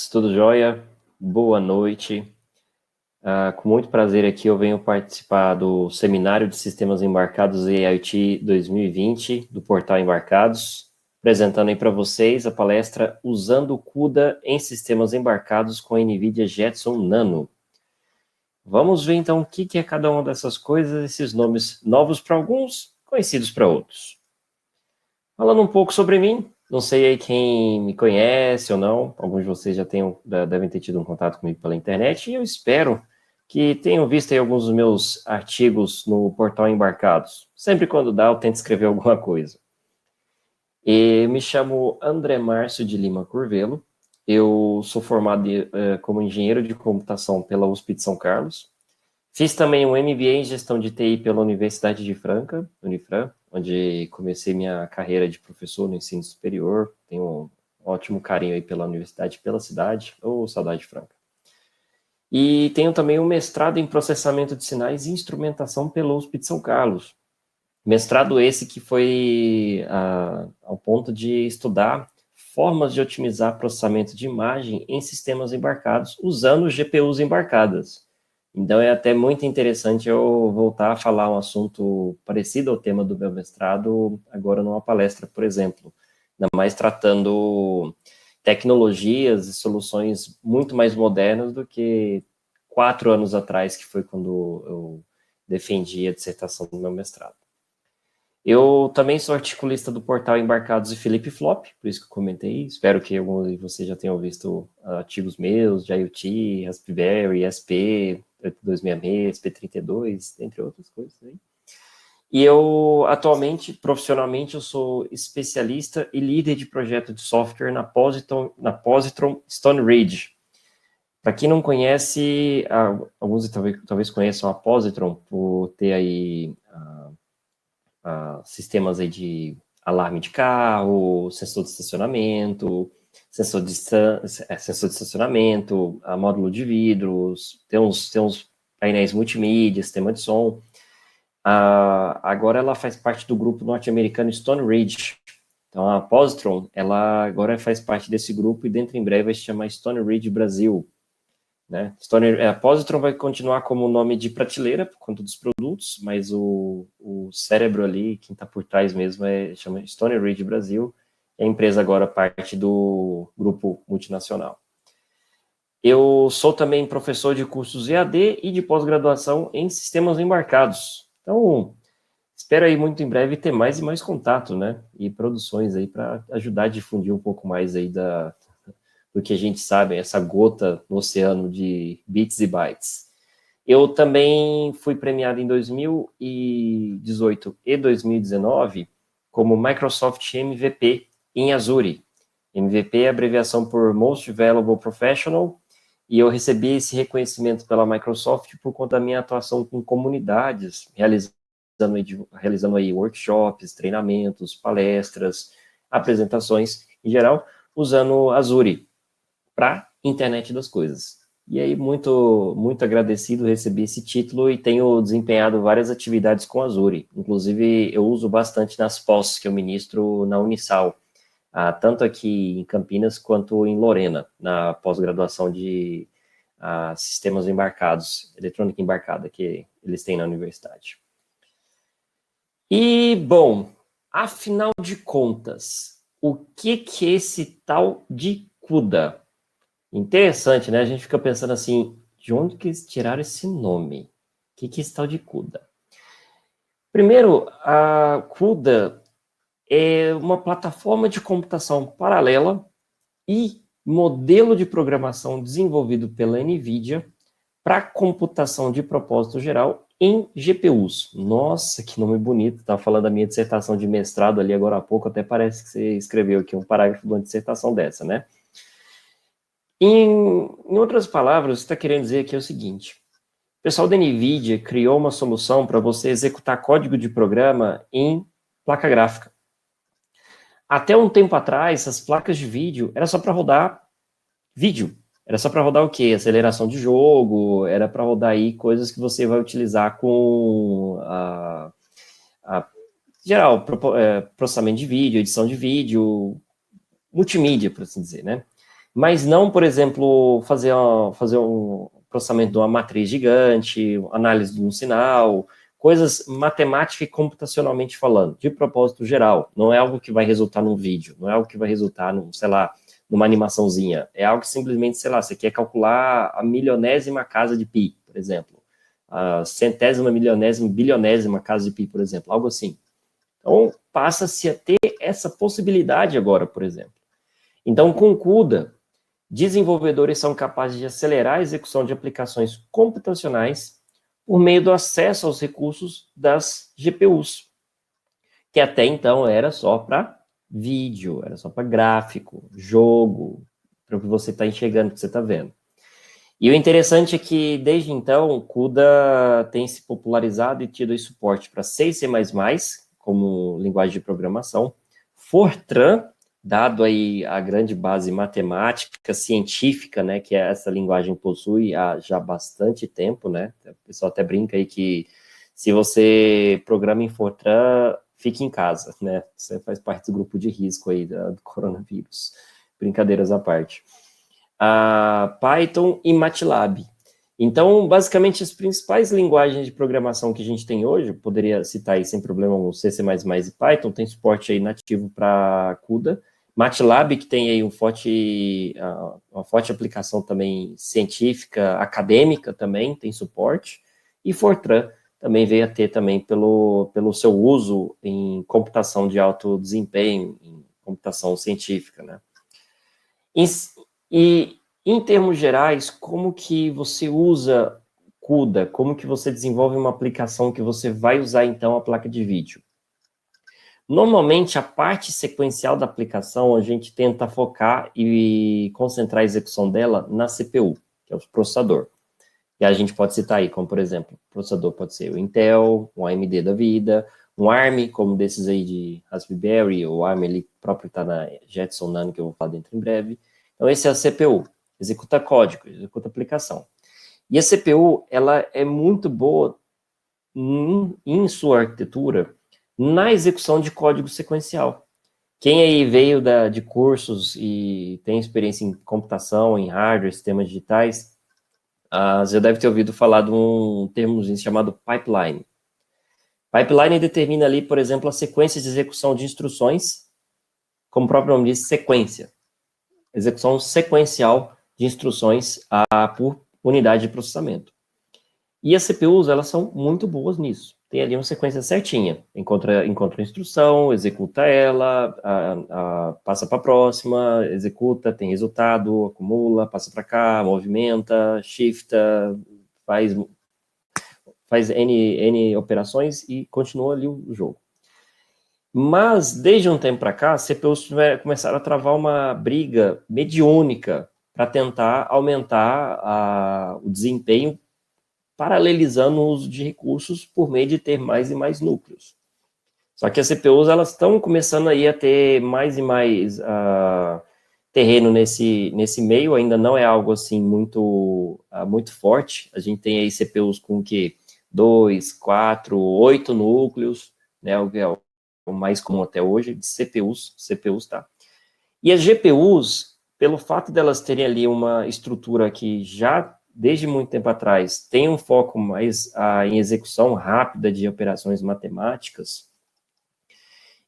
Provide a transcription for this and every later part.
Tudo jóia? Boa noite. Com muito prazer aqui eu venho participar do Seminário de Sistemas Embarcados EIT 2020 do Portal Embarcados, apresentando aí para vocês a palestra Usando o CUDA em Sistemas Embarcados com a NVIDIA Jetson Nano. Vamos ver então o que é cada uma dessas coisas, esses nomes novos para alguns, conhecidos para outros. Falando um pouco sobre mim, não sei aí quem me conhece ou não, alguns de vocês devem ter tido um contato comigo pela internet, e eu espero que tenham visto aí alguns dos meus artigos no Portal Embarcados. Sempre quando dá, eu tento escrever alguma coisa. E me chamo André Márcio de Lima Curvelo, eu sou formado como engenheiro de computação pela USP de São Carlos. Fiz também um MBA em gestão de TI pela Universidade de Franca, Unifran, onde comecei minha carreira de professor no ensino superior. Tenho um ótimo carinho aí pela universidade, pela cidade, ou saudade de Franca. E tenho também um mestrado em processamento de sinais e instrumentação pela USP de São Carlos. Mestrado esse que foi ao ponto de estudar formas de otimizar processamento de imagem em sistemas embarcados usando GPUs embarcadas. Então, é até muito interessante eu voltar a falar um assunto parecido ao tema do meu mestrado, agora numa palestra, por exemplo, ainda mais tratando tecnologias e soluções muito mais modernas do que 4 anos atrás, que foi quando eu defendi a dissertação do meu mestrado. Eu também sou articulista do portal Embarcados e Felipe Flop, por isso que eu comentei. Espero que alguns de vocês já tenham visto artigos meus, de IoT, Raspberry, SP 266, SP32, entre outras coisas aí. E eu, atualmente, profissionalmente, eu sou especialista e líder de projeto de software na Positron Stone Ridge. Para quem não conhece, alguns talvez conheçam a Positron por ter aí sistemas aí de alarme de carro, sensor de estacionamento, sensor de estacionamento, módulo de vidros, tem uns painéis multimídia, sistema de som. Agora ela faz parte do grupo norte-americano Stone Ridge. Então a Positron, ela agora faz parte desse grupo e dentro em breve vai se chamar Stone Ridge Brasil. Né? A Positron vai continuar como nome de prateleira por conta dos produtos, mas o cérebro ali, quem está por trás mesmo, chama Stone Ridge Brasil, e a empresa agora parte do grupo multinacional. Eu sou também professor de cursos EAD e de pós-graduação em sistemas embarcados. Então, espero aí muito em breve ter mais e mais contato, né? E produções aí para ajudar a difundir um pouco mais aí do que a gente sabe, essa gota no oceano de bits e bytes. Eu também fui premiado em 2018 e 2019 como Microsoft MVP em Azure. MVP é a abreviação por Most Valuable Professional, e eu recebi esse reconhecimento pela Microsoft por conta da minha atuação com comunidades, realizando aí workshops, treinamentos, palestras, apresentações, em geral, usando Azure para internet das coisas. E aí, muito agradecido, recebi esse título e tenho desempenhado várias atividades com Azure. Inclusive, eu uso bastante nas pós que eu ministro na Unisal, tanto aqui em Campinas quanto em Lorena, na pós-graduação de sistemas embarcados, eletrônica embarcada, que eles têm na universidade. E, bom, afinal de contas, o que é esse tal de CUDA? Interessante, né? A gente fica pensando assim, de onde que eles tiraram esse nome? O que é esse tal de CUDA? Primeiro, a CUDA é uma plataforma de computação paralela e modelo de programação desenvolvido pela NVIDIA para computação de propósito geral em GPUs. Nossa, que nome bonito. Estava falando da minha dissertação de mestrado ali agora há pouco, até parece que você escreveu aqui um parágrafo de uma dissertação dessa, né? Em outras palavras, você está querendo dizer que é o seguinte: o pessoal da NVIDIA criou uma solução para você executar código de programa em placa gráfica. Até um tempo atrás, as placas de vídeo era só para rodar vídeo. Era só para rodar o quê? Aceleração de jogo, era para rodar aí coisas que você vai utilizar com geral, processamento de vídeo, edição de vídeo, multimídia, por assim dizer, né? mas não, por exemplo, fazer um processamento de uma matriz gigante, análise de um sinal, coisas matemática e computacionalmente falando, de propósito geral. Não é algo que vai resultar num vídeo, não é algo que vai resultar num, sei lá, numa animaçãozinha. É algo que simplesmente, sei lá, você quer calcular a milionésima casa de pi, por exemplo. A centésima, milionésima, bilionésima casa de pi, por exemplo. Algo assim. Então, passa-se a ter essa possibilidade agora, por exemplo. Então, com o CUDA, desenvolvedores são capazes de acelerar a execução de aplicações computacionais por meio do acesso aos recursos das GPUs, que até então era só para vídeo, era só para gráfico, jogo, para o que você está enxergando, o que você está vendo. E o interessante é que, desde então, o CUDA tem se popularizado e tido suporte para C e C++, como linguagem de programação, Fortran, dado aí a grande base matemática, científica, né, que essa linguagem possui há já bastante tempo, né, o pessoal até brinca aí que se você programa em Fortran, fique em casa, né, você faz parte do grupo de risco aí do coronavírus, brincadeiras à parte. Python e MATLAB. Então, basicamente, as principais linguagens de programação que a gente tem hoje, poderia citar aí sem problema o C, C++ e Python, tem suporte aí nativo para CUDA. MATLAB, que tem aí uma forte aplicação também científica, acadêmica também, tem suporte. E Fortran também veio a ter também pelo seu uso em computação de alto desempenho, em computação científica, né? E, em termos gerais, como que você usa CUDA? Como que você desenvolve uma aplicação que você vai usar, então, a placa de vídeo? Normalmente, a parte sequencial da aplicação, a gente tenta focar e concentrar a execução dela na CPU, que é o processador. E a gente pode citar aí, como, por exemplo, o processador pode ser o Intel, um AMD da vida, um ARM, como desses aí de Raspberry, o ARM ele próprio está na Jetson Nano, que eu vou falar dentro em breve. Então, esse é a CPU, executa código, executa aplicação. E a CPU, ela é muito boa em sua arquitetura na execução de código sequencial. Quem aí veio de cursos e tem experiência em computação, em hardware, sistemas digitais, você deve ter ouvido falar de um termo chamado pipeline. Pipeline determina ali, por exemplo, a sequência de execução de instruções, como o próprio nome diz, sequência. Execução sequencial de instruções por unidade de processamento. E as CPUs, elas são muito boas nisso. Tem ali uma sequência certinha. Encontra a instrução, executa ela, passa para a próxima, executa, tem resultado, acumula, passa para cá, movimenta, shifta, faz N operações e continua ali o jogo. Mas, desde um tempo para cá, as CPUs começaram a travar uma briga mediúnica para tentar aumentar o desempenho, paralelizando o uso de recursos por meio de ter mais e mais núcleos. Só que as CPUs, elas estão começando aí a ter mais e mais terreno nesse meio, ainda não é algo assim muito forte. A gente tem aí CPUs com que 2, 4, 8 núcleos, né, o que é o mais comum até hoje, de CPUs, tá? E as GPUs, pelo fato delas terem ali uma estrutura que já, desde muito tempo atrás, tem um foco mais em execução rápida de operações matemáticas,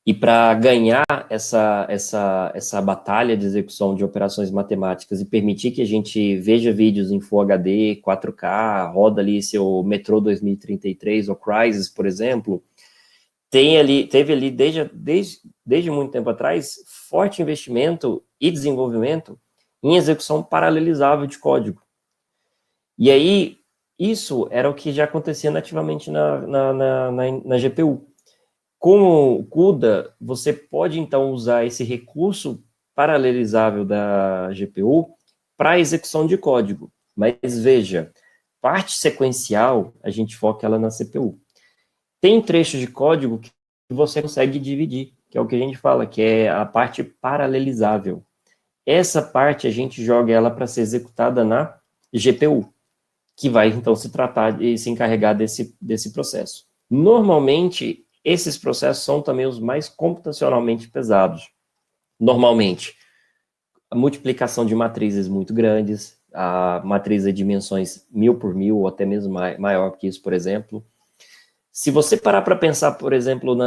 e para ganhar essa batalha de execução de operações matemáticas e permitir que a gente veja vídeos em Full HD, 4K, roda ali seu Metro 2033 ou Crysis, por exemplo, teve ali desde muito tempo atrás forte investimento e desenvolvimento em execução paralelizável de código. E aí, isso era o que já acontecia nativamente na GPU. Com o CUDA, você pode, então, usar esse recurso paralelizável da GPU para execução de código. Mas, veja, parte sequencial, a gente foca ela na CPU. Tem trechos de código que você consegue dividir, que é o que a gente fala, que é a parte paralelizável. Essa parte a gente joga ela para ser executada na GPU, que vai, então, se tratar e se encarregar desse processo. Normalmente, esses processos são também os mais computacionalmente pesados. Normalmente, a multiplicação de matrizes muito grandes, a matriz de dimensões 1000 por 1000, ou até mesmo maior que isso, por exemplo. Se você parar para pensar, por exemplo,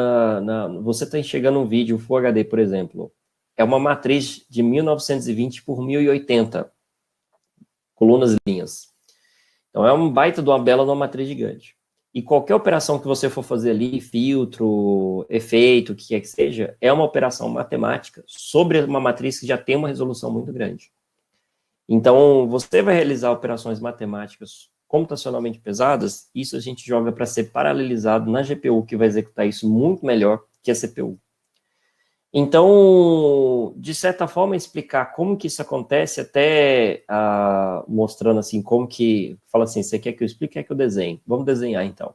você está enxergando um vídeo Full HD, por exemplo, é uma matriz de 1920 por 1080 colunas e linhas. Então, é um baita de uma bela de uma matriz gigante. E qualquer operação que você for fazer ali, filtro, efeito, o que quer que seja, é uma operação matemática sobre uma matriz que já tem uma resolução muito grande. Então, você vai realizar operações matemáticas computacionalmente pesadas, isso a gente joga para ser paralelizado na GPU, que vai executar isso muito melhor que a CPU. Então, de certa forma, explicar como que isso acontece, até mostrando assim, como que, fala assim, você quer que eu explique, quer que eu desenhe? Vamos desenhar, então.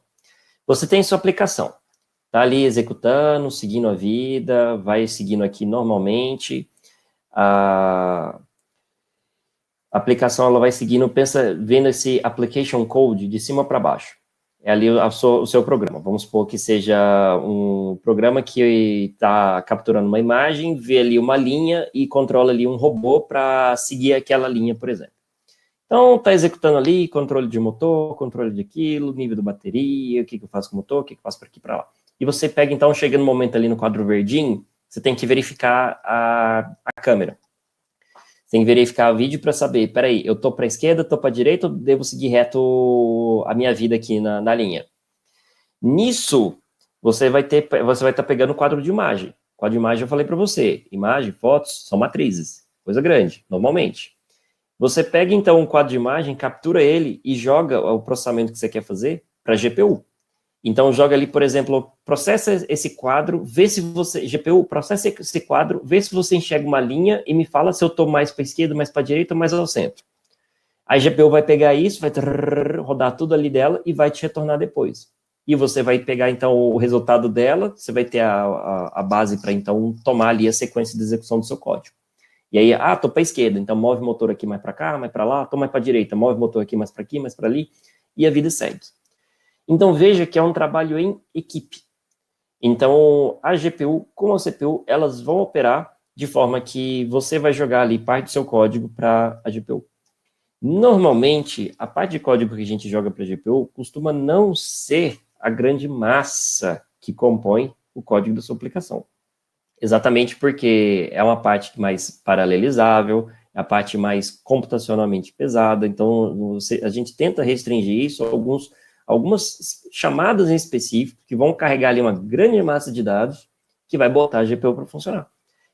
Você tem sua aplicação, tá ali executando, seguindo a vida, vai seguindo aqui normalmente, a aplicação ela vai seguindo, vendo esse application code de cima para baixo. É ali o seu programa. Vamos supor que seja um programa que está capturando uma imagem, vê ali uma linha e controla ali um robô para seguir aquela linha, por exemplo. Então, está executando ali, controle de motor, controle de aquilo, nível da bateria, o que eu faço com o motor, o que eu faço para aqui e para lá. E você pega, então, chega no momento ali no quadro verdinho, você tem que verificar a câmera. Você tem que verificar o vídeo para saber, peraí, eu tô para a esquerda, tô para a direita, ou devo seguir reto a minha vida aqui na linha? Nisso, você vai estar pegando o quadro de imagem. O quadro de imagem eu falei para você, imagem, fotos, são matrizes, coisa grande, normalmente. Você pega, então, um quadro de imagem, captura ele e joga o processamento que você quer fazer para a GPU. Então, joga ali, por exemplo, processa esse quadro, vê se você, GPU, processa esse quadro, vê se você enxerga uma linha e me fala se eu estou mais para a esquerda, mais para a direita ou mais ao centro. A GPU vai pegar isso, vai rodar tudo ali dela e vai te retornar depois. E você vai pegar, então, o resultado dela, você vai ter a base para, então, tomar ali a sequência de execução do seu código. E aí, tô para a esquerda, então move o motor aqui mais para cá, mais para lá, tô mais para a direita, move o motor aqui mais para aqui, mais para ali, e a vida segue. Então, veja que é um trabalho em equipe. Então, a GPU com a CPU, elas vão operar de forma que você vai jogar ali parte do seu código para a GPU. Normalmente, a parte de código que a gente joga para a GPU costuma não ser a grande massa que compõe o código da sua aplicação. Exatamente porque é uma parte mais paralelizável, é a parte mais computacionalmente pesada, então a gente tenta restringir isso a algumas chamadas em específico que vão carregar ali uma grande massa de dados que vai botar a GPU para funcionar.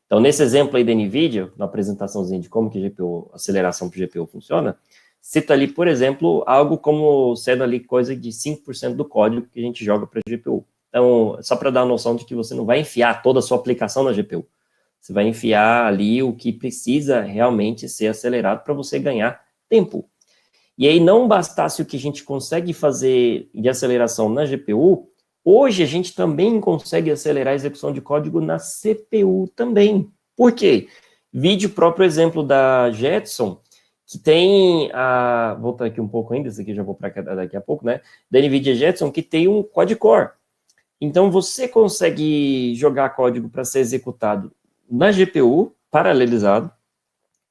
Então, nesse exemplo aí da NVIDIA, na apresentaçãozinha de como que a GPU, aceleração para GPU funciona, cita ali, por exemplo, algo como sendo ali coisa de 5% do código que a gente joga para a GPU. Então, só para dar a noção de que você não vai enfiar toda a sua aplicação na GPU. Você vai enfiar ali o que precisa realmente ser acelerado para você ganhar tempo. E aí, não bastasse o que a gente consegue fazer de aceleração na GPU, hoje a gente também consegue acelerar a execução de código na CPU também. Por quê? Vídeo próprio exemplo da Jetson, que tem voltar aqui um pouco ainda, esse aqui já vou para daqui a pouco, né? Da NVIDIA Jetson, que tem um quad-core. Então, você consegue jogar código para ser executado na GPU, paralelizado,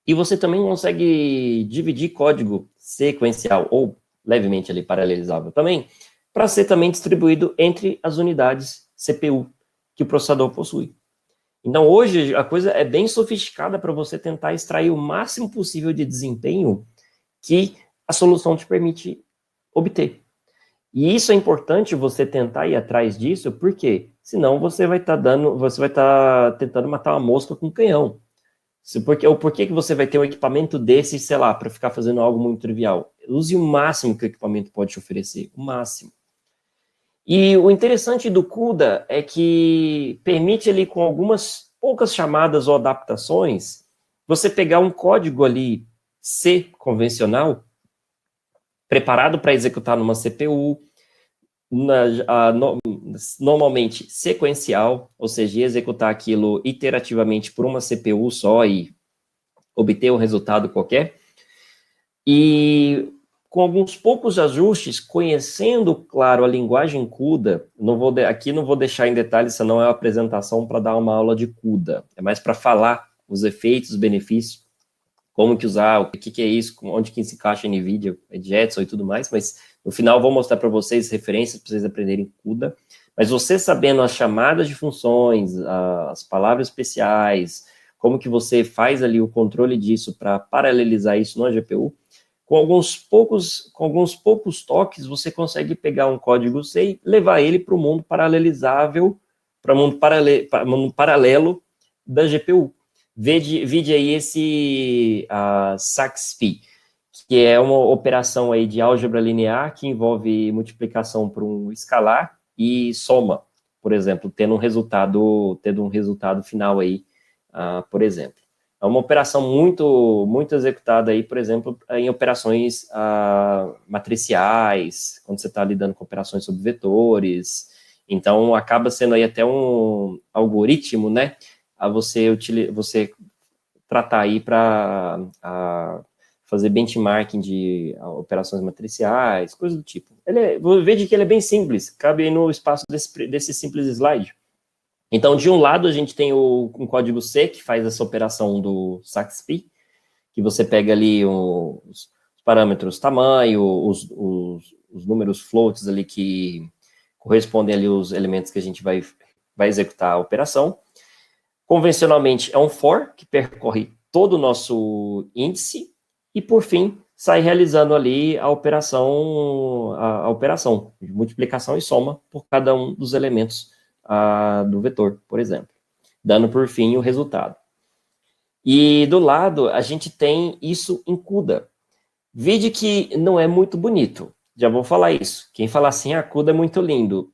e você também consegue dividir código sequencial, ou levemente ali paralelizável também, para ser também distribuído entre as unidades CPU que o processador possui. Então, hoje, a coisa é bem sofisticada para você tentar extrair o máximo possível de desempenho que a solução te permite obter. E isso é importante você tentar ir atrás disso, porque senão você vai estar tentando matar uma mosca com um canhão. Por que você vai ter um equipamento desse, sei lá, para ficar fazendo algo muito trivial? Use o máximo que o equipamento pode te oferecer, o máximo. E o interessante do CUDA é que permite ali, com algumas poucas chamadas ou adaptações, você pegar um código ali C convencional, preparado para executar numa CPU, normalmente sequencial, ou seja, executar aquilo iterativamente por uma CPU só e obter um resultado qualquer, e com alguns poucos ajustes, conhecendo, claro, a linguagem CUDA, aqui não vou deixar em detalhes, senão é uma apresentação para dar uma aula de CUDA, é mais para falar os efeitos, os benefícios como que usar, o que é isso, onde que se encaixa NVIDIA, Jetson e tudo mais, mas no final vou mostrar para vocês referências para vocês aprenderem CUDA, mas você sabendo as chamadas de funções, as palavras especiais, como que você faz ali o controle disso para paralelizar isso na GPU, com alguns poucos toques, você consegue pegar um código C e levar ele para o mundo paralelizável, para o mundo paralelo da GPU. Vide aí esse SAXPY, que é uma operação aí de álgebra linear que envolve multiplicação por um escalar e soma, por exemplo, tendo um resultado final aí, por exemplo. É uma operação muito executada aí, por exemplo, em operações matriciais, quando você está lidando com operações sobre vetores. Então, acaba sendo aí até um algoritmo, né, a você tratar aí para fazer benchmarking de operações matriciais, coisas do tipo. Veja que ele é bem simples, cabe aí no espaço desse simples slide. Então, de um lado, a gente tem um código C, que faz essa operação do SAXPY, que você pega ali os parâmetros tamanho, os números floats ali que correspondem ali aos elementos que a gente vai executar a operação. Convencionalmente, é um for, que percorre todo o nosso índice, e, por fim, sai realizando ali a operação de multiplicação e soma por cada um dos elementos do vetor, por exemplo, dando, por fim, o resultado. E do lado, a gente tem isso em CUDA. Vide que não é muito bonito, já vou falar isso. Quem fala assim, CUDA é muito lindo.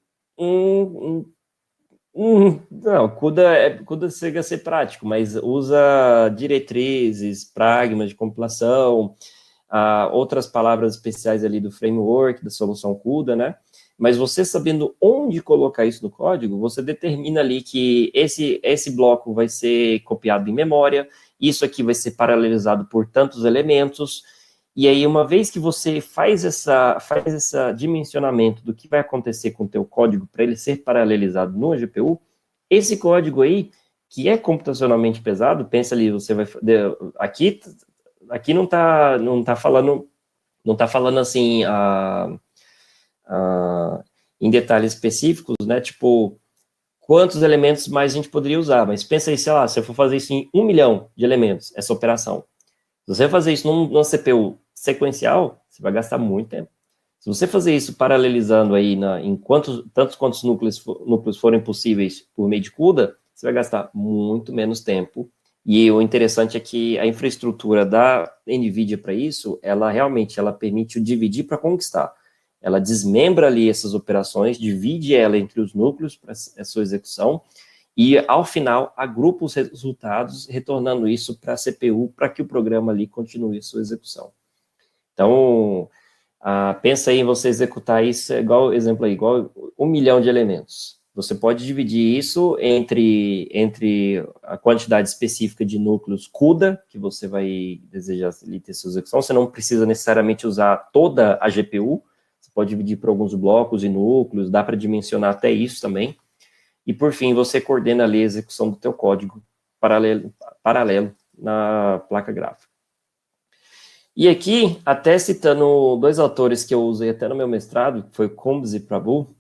Não, CUDA chega a ser prático, mas usa diretrizes, pragmas de compilação, outras palavras especiais ali do framework, da solução CUDA, né? Mas você sabendo onde colocar isso no código, você determina ali que esse bloco vai ser copiado em memória, isso aqui vai ser paralelizado por tantos elementos, e aí uma vez que você faz esse dimensionamento do que vai acontecer com o teu código para ele ser paralelizado no GPU, esse código aí, que é computacionalmente pesado, pensa ali, você vai... Aqui não tá falando assim... em detalhes específicos, né, tipo, quantos elementos mais a gente poderia usar, mas pensa aí, sei lá, se eu for fazer isso em 1 milhão de elementos, essa operação, se você fazer isso numa CPU sequencial, você vai gastar muito tempo. Se você fazer isso paralelizando aí em tantos quantos núcleos forem possíveis por meio de CUDA, você vai gastar muito menos tempo. E o interessante é que a infraestrutura da NVIDIA para isso, ela permite o dividir para conquistar. Ela desmembra ali essas operações, divide ela entre os núcleos para a sua execução, e, ao final, agrupa os resultados, retornando isso para a CPU, para que o programa ali continue sua execução. Então, pensa aí em você executar isso, igual 1 milhão de elementos. Você pode dividir isso entre a quantidade específica de núcleos CUDA, que você vai desejar ali ter sua execução. Você não precisa necessariamente usar toda a GPU, você pode dividir por alguns blocos e núcleos, dá para dimensionar até isso também. E, por fim, você coordena ali a execução do teu código paralelo na placa gráfica. E aqui, até citando 2 autores que eu usei até no meu mestrado, que foi Combs e Prabhu,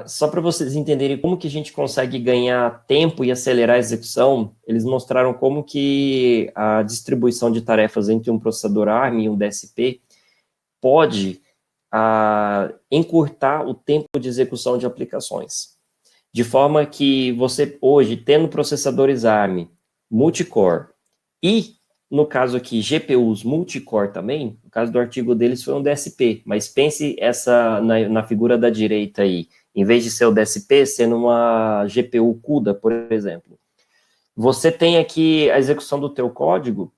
só para vocês entenderem como que a gente consegue ganhar tempo e acelerar a execução, eles mostraram como que a distribuição de tarefas entre um processador ARM e um DSP pode encurtar o tempo de execução de aplicações. De forma que você, hoje, tendo processadores ARM multicore e, no caso aqui, GPUs multicore também, no caso do artigo deles foi um DSP, mas pense na figura da direita aí, em vez de ser o DSP, sendo uma GPU CUDA, por exemplo. Você tem aqui a execução do teu código.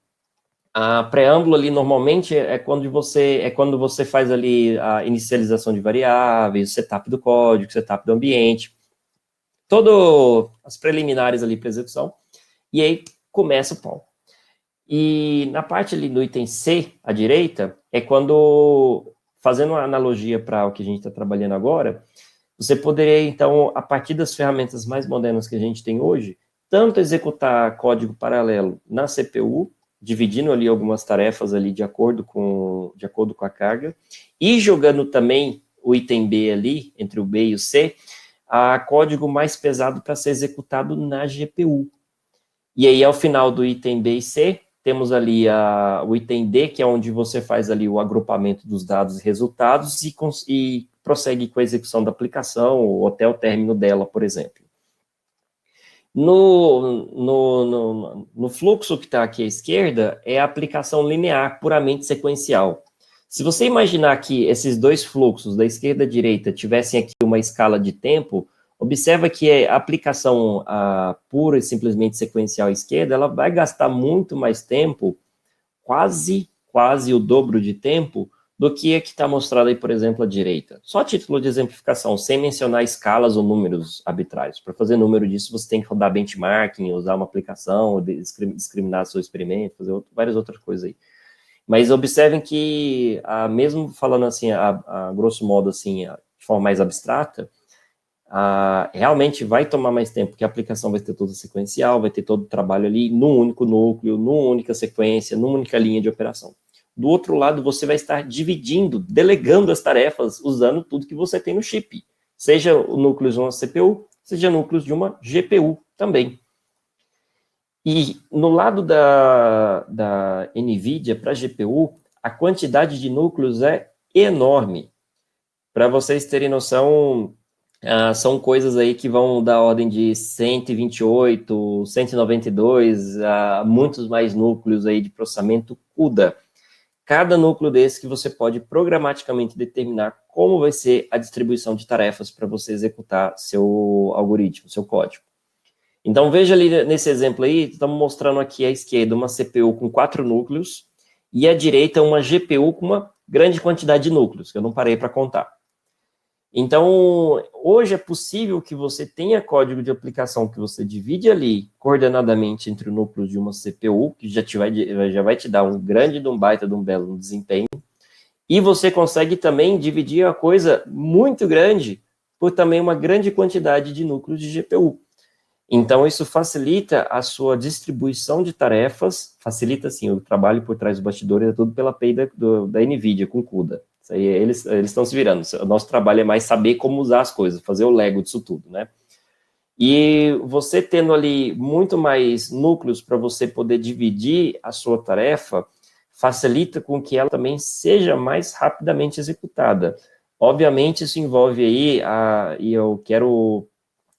A preâmbulo ali, normalmente, é quando você faz ali a inicialização de variáveis, o setup do código, o setup do ambiente, todas as preliminares ali para execução, e aí começa o pau. E na parte ali do item C, à direita, é quando, fazendo uma analogia para o que a gente está trabalhando agora, você poderia, então, a partir das ferramentas mais modernas que a gente tem hoje, tanto executar código paralelo na CPU, dividindo ali algumas tarefas ali de acordo com a carga, e jogando também o item B ali, entre o B e o C, a código mais pesado para ser executado na GPU. E aí, ao final do item B e C, temos ali o item D, que é onde você faz ali o agrupamento dos dados e resultados e prossegue com a execução da aplicação ou até o término dela, por exemplo. No fluxo que está aqui à esquerda, é a aplicação linear, puramente sequencial. Se você imaginar que esses dois fluxos, da esquerda e da direita, tivessem aqui uma escala de tempo, observa que a aplicação pura e simplesmente sequencial à esquerda, ela vai gastar muito mais tempo, quase o dobro de tempo, do que a que está mostrada aí, por exemplo, à direita. Só a título de exemplificação, sem mencionar escalas ou números arbitrários. Para fazer número disso, você tem que rodar benchmarking, usar uma aplicação, discriminar seu experimento, fazer várias outras coisas aí. Mas observem que, mesmo falando assim, a grosso modo, assim, de forma mais abstrata, realmente vai tomar mais tempo, porque a aplicação vai ter toda sequencial, vai ter todo o trabalho ali num único núcleo, numa única sequência, numa única linha de operação. Do outro lado, você vai estar dividindo, delegando as tarefas, usando tudo que você tem no chip. Seja núcleos de uma CPU, seja núcleos de uma GPU também. E no lado da NVIDIA para GPU, a quantidade de núcleos é enorme. Para vocês terem noção, são coisas aí que vão da ordem de 128, 192, muitos mais núcleos aí de processamento CUDA. Cada núcleo desse que você pode programaticamente determinar como vai ser a distribuição de tarefas para você executar seu algoritmo, seu código. Então, veja ali nesse exemplo aí, estamos mostrando aqui à esquerda uma CPU com 4 núcleos e à direita uma GPU com uma grande quantidade de núcleos, que eu não parei para contar. Então, hoje é possível que você tenha código de aplicação que você divide ali coordenadamente entre o núcleo de uma CPU, que já vai te dar um grande, um baita, um belo desempenho, e você consegue também dividir a coisa muito grande por também uma grande quantidade de núcleos de GPU. Então, isso facilita a sua distribuição de tarefas, facilita, sim, o trabalho por trás dos bastidores, é tudo pela API da NVIDIA, com CUDA. Isso aí, eles estão se virando. O nosso trabalho é mais saber como usar as coisas, fazer o Lego disso tudo, né? E você tendo ali muito mais núcleos para você poder dividir a sua tarefa, facilita com que ela também seja mais rapidamente executada. Obviamente, isso envolve aí, e eu quero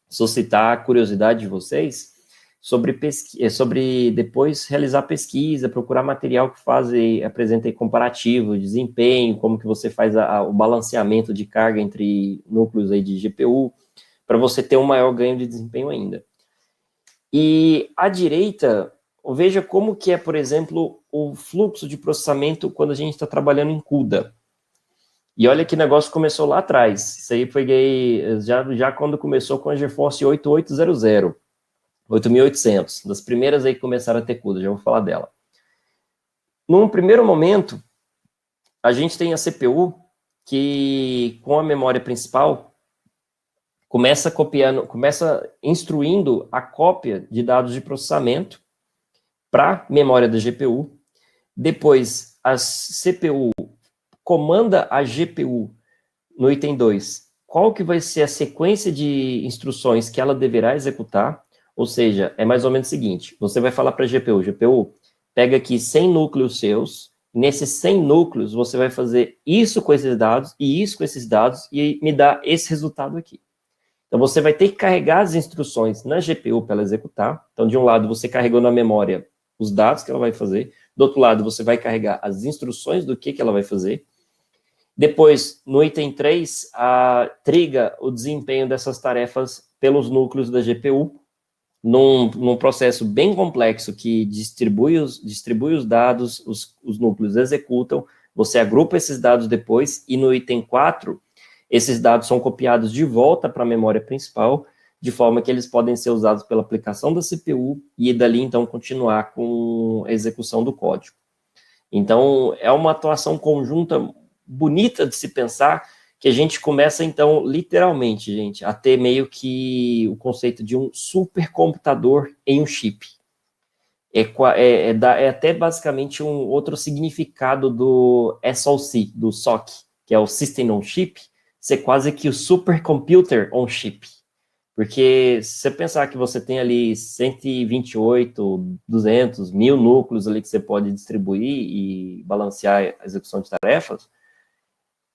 suscitar a curiosidade de vocês sobre depois realizar pesquisa, procurar material que apresenta comparativo, desempenho, como que você faz o balanceamento de carga entre núcleos aí de GPU, para você ter um maior ganho de desempenho ainda. E à direita, veja como que é, por exemplo, o fluxo de processamento quando a gente está trabalhando em CUDA. E olha que negócio começou lá atrás. Isso aí foi já quando começou com a GeForce 8800, 8800. Das primeiras aí que começaram a ter CUDA, já vou falar dela. Num primeiro momento, a gente tem a CPU que, com a memória principal, começa instruindo a cópia de dados de processamento para a memória da GPU. Depois, a CPU comanda a GPU no item 2, qual que vai ser a sequência de instruções que ela deverá executar, ou seja, é mais ou menos o seguinte, você vai falar para a GPU, pega aqui 100 núcleos seus, nesses 100 núcleos você vai fazer isso com esses dados, e isso com esses dados, e me dá esse resultado aqui. Então, você vai ter que carregar as instruções na GPU para ela executar. Então, de um lado, você carregou na memória os dados que ela vai fazer, do outro lado, você vai carregar as instruções do que ela vai fazer. Depois, no item 3, triga o desempenho dessas tarefas pelos núcleos da GPU, num processo bem complexo que distribui os dados, os núcleos executam, você agrupa esses dados depois, e no item 4, esses dados são copiados de volta para a memória principal, de forma que eles podem ser usados pela aplicação da CPU, e dali, então, continuar com a execução do código. Então, é uma atuação conjunta bonita de se pensar, que a gente começa, então, literalmente, gente, a ter meio que o conceito de um supercomputador em um chip. É até basicamente um outro significado do SoC, do SoC, que é o System on Chip, ser quase que o Supercomputer on Chip. Porque se você pensar que você tem ali 128, 200, 1000 núcleos ali que você pode distribuir e balancear a execução de tarefas,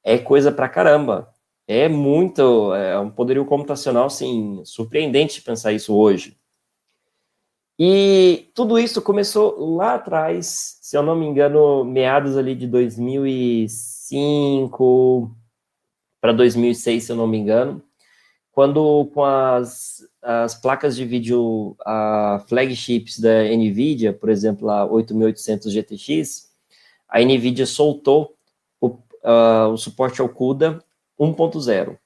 é coisa pra caramba. É um poderio computacional, assim, surpreendente pensar isso hoje. E tudo isso começou lá atrás, se eu não me engano, meados ali de 2005 para 2006, se eu não me engano, quando com as placas de vídeo flagships da NVIDIA, por exemplo, a 8800 GTX, a NVIDIA soltou o suporte ao CUDA 1.0.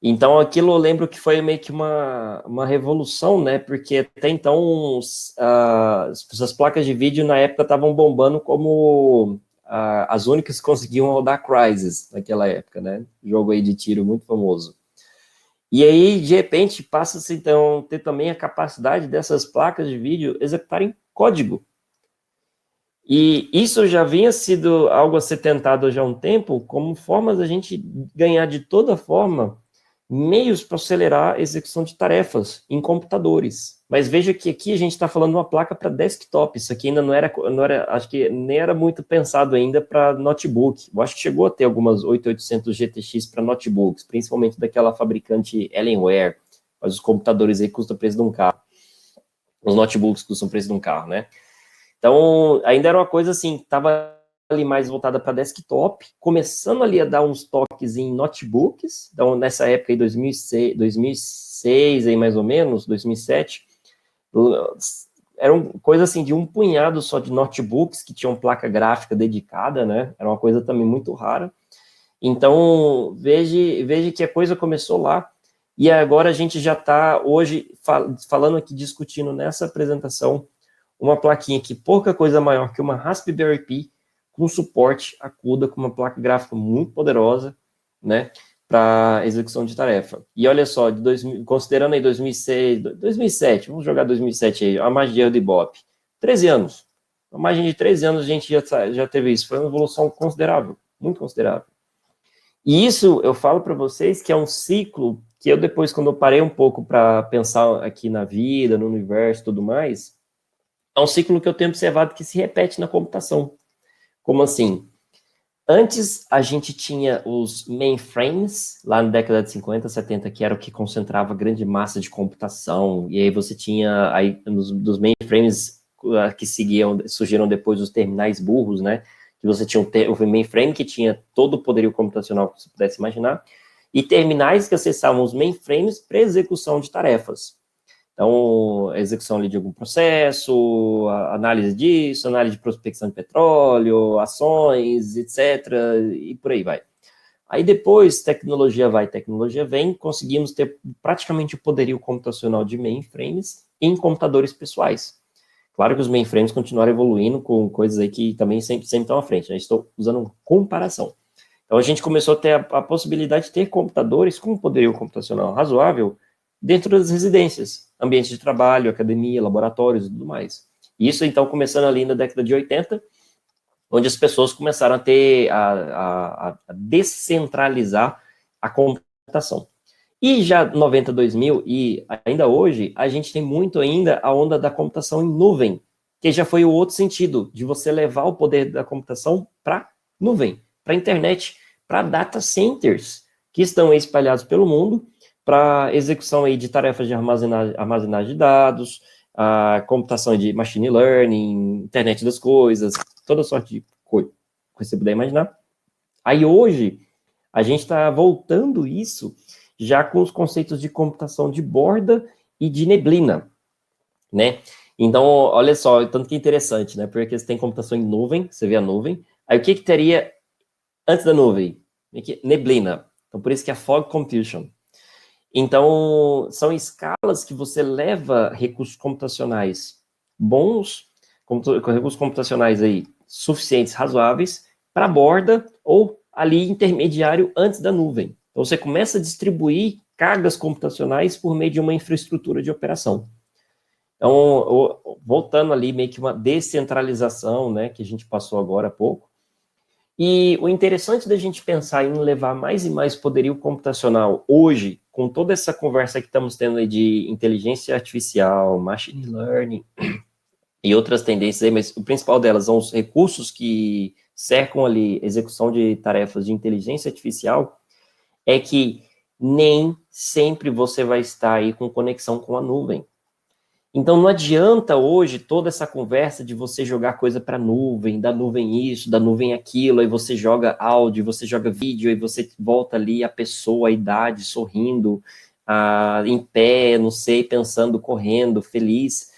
Então, aquilo eu lembro que foi meio que uma revolução, né? Porque até então as placas de vídeo na época estavam bombando como as únicas que conseguiam rodar Crysis naquela época, né? Jogo aí de tiro muito famoso. E aí, de repente, passa-se então ter também a capacidade dessas placas de vídeo executarem código. E isso já vinha sido algo a ser tentado já há um tempo, como formas da gente ganhar de toda forma meios para acelerar a execução de tarefas em computadores. Mas veja que aqui a gente está falando de uma placa para desktop, isso aqui ainda não era, acho que nem era muito pensado ainda para notebook. Eu acho que chegou a ter algumas 8800 GTX para notebooks, principalmente daquela fabricante Alienware, mas os computadores aí custam o preço de um carro. Os notebooks custam o preço de um carro, né? Então, ainda era uma coisa assim, estava ali mais voltada para desktop, começando ali a dar uns toques em notebooks, então nessa época aí, 2006 aí mais ou menos, 2007, era uma coisa assim de um punhado só de notebooks que tinham placa gráfica dedicada, né, era uma coisa também muito rara. Então, veja que a coisa começou lá, e agora a gente já está hoje falando aqui, discutindo nessa apresentação, uma plaquinha que pouca coisa maior que uma Raspberry Pi, com suporte a CUDA, com uma placa gráfica muito poderosa, né, para execução de tarefa. E olha só, considerando aí 2006, 2007, vamos jogar 2007 aí, a magia do Ibope, 13 anos. Uma margem de 13 anos a gente já teve isso, foi uma evolução considerável, muito considerável. E isso eu falo para vocês que é um ciclo que eu depois, quando eu parei um pouco para pensar aqui na vida, no universo e tudo mais, é um ciclo que eu tenho observado que se repete na computação. Como assim? Antes, a gente tinha os mainframes, lá na década de 50, 70, que era o que concentrava grande massa de computação, e aí você tinha, aí, dos mainframes que surgiram depois os terminais burros, né, que você tinha o mainframe que tinha todo o poderio computacional que você pudesse imaginar, e terminais que acessavam os mainframes para execução de tarefas. Então, a execução ali de algum processo, a análise disso, análise de prospecção de petróleo, ações, etc., e por aí vai. Aí depois, tecnologia vai, tecnologia vem, conseguimos ter praticamente o poderio computacional de mainframes em computadores pessoais. Claro que os mainframes continuaram evoluindo com coisas aí que também sempre estão à frente, né? Estou usando comparação. Então, a gente começou a ter a possibilidade de ter computadores com poderio computacional razoável dentro das residências, ambientes de trabalho, academia, laboratórios e tudo mais. Isso, então, começando ali na década de 80, onde as pessoas começaram a ter, a descentralizar a computação. E já 90, 2000 e ainda hoje, a gente tem muito ainda a onda da computação em nuvem, que já foi o outro sentido, de você levar o poder da computação para nuvem, para internet, para data centers, que estão espalhados pelo mundo, para execução aí de tarefas de armazenagem de dados, a computação de machine learning, internet das coisas, toda sorte de coisa que você puder imaginar. Aí hoje, a gente está voltando isso já com os conceitos de computação de borda e de neblina, né? Então, olha só, tanto que é interessante, né? Porque você tem computação em nuvem, você vê a nuvem, aí o que teria antes da nuvem? Neblina. Então, por isso que é fog computation. Então, são escalas que você leva recursos computacionais bons, recursos computacionais aí suficientes, razoáveis, para a borda ou ali intermediário antes da nuvem. Então, você começa a distribuir cargas computacionais por meio de uma infraestrutura de operação. Então, voltando ali, meio que uma descentralização, né, que a gente passou agora há pouco. E o interessante da gente pensar em levar mais e mais poderio computacional hoje, com toda essa conversa que estamos tendo aí de inteligência artificial, machine learning e outras tendências aí, mas o principal delas são os recursos que cercam ali execução de tarefas de inteligência artificial, é que nem sempre você vai estar aí com conexão com a nuvem. Então, não adianta hoje toda essa conversa de você jogar coisa para nuvem, da nuvem isso, da nuvem aquilo, aí você joga áudio, você joga vídeo, aí você volta ali a pessoa, a idade, sorrindo, em pé, não sei, pensando, correndo, feliz.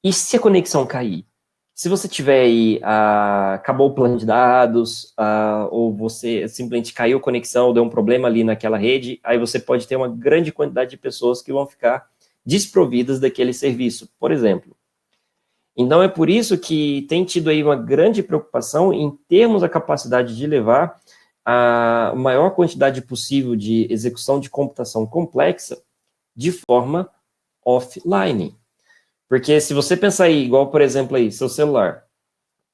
E se a conexão cair? Se você tiver aí, acabou o plano de dados, ou você simplesmente caiu a conexão, ou deu um problema ali naquela rede, aí você pode ter uma grande quantidade de pessoas que vão ficar desprovidas daquele serviço, por exemplo. Então, é por isso que tem tido aí uma grande preocupação em termos a capacidade de levar a maior quantidade possível de execução de computação complexa de forma offline. Porque se você pensar aí, igual, por exemplo, aí, seu celular.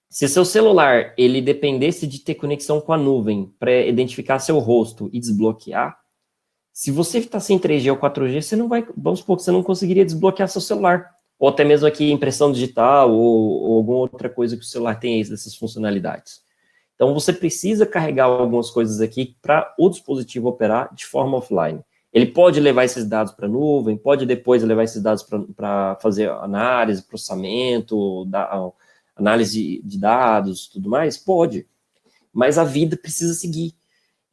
Se seu celular, ele dependesse de ter conexão com a nuvem para identificar seu rosto e desbloquear, se você está sem 3G ou 4G, você não vai, vamos supor que você não conseguiria desbloquear seu celular. Ou até mesmo aqui impressão digital ou alguma outra coisa que o celular tem dessas funcionalidades. Então, você precisa carregar algumas coisas aqui para o dispositivo operar de forma offline. Ele pode levar esses dados para a nuvem, pode depois levar esses dados para fazer análise, processamento, análise de dados, tudo mais? Pode. Mas a vida precisa seguir.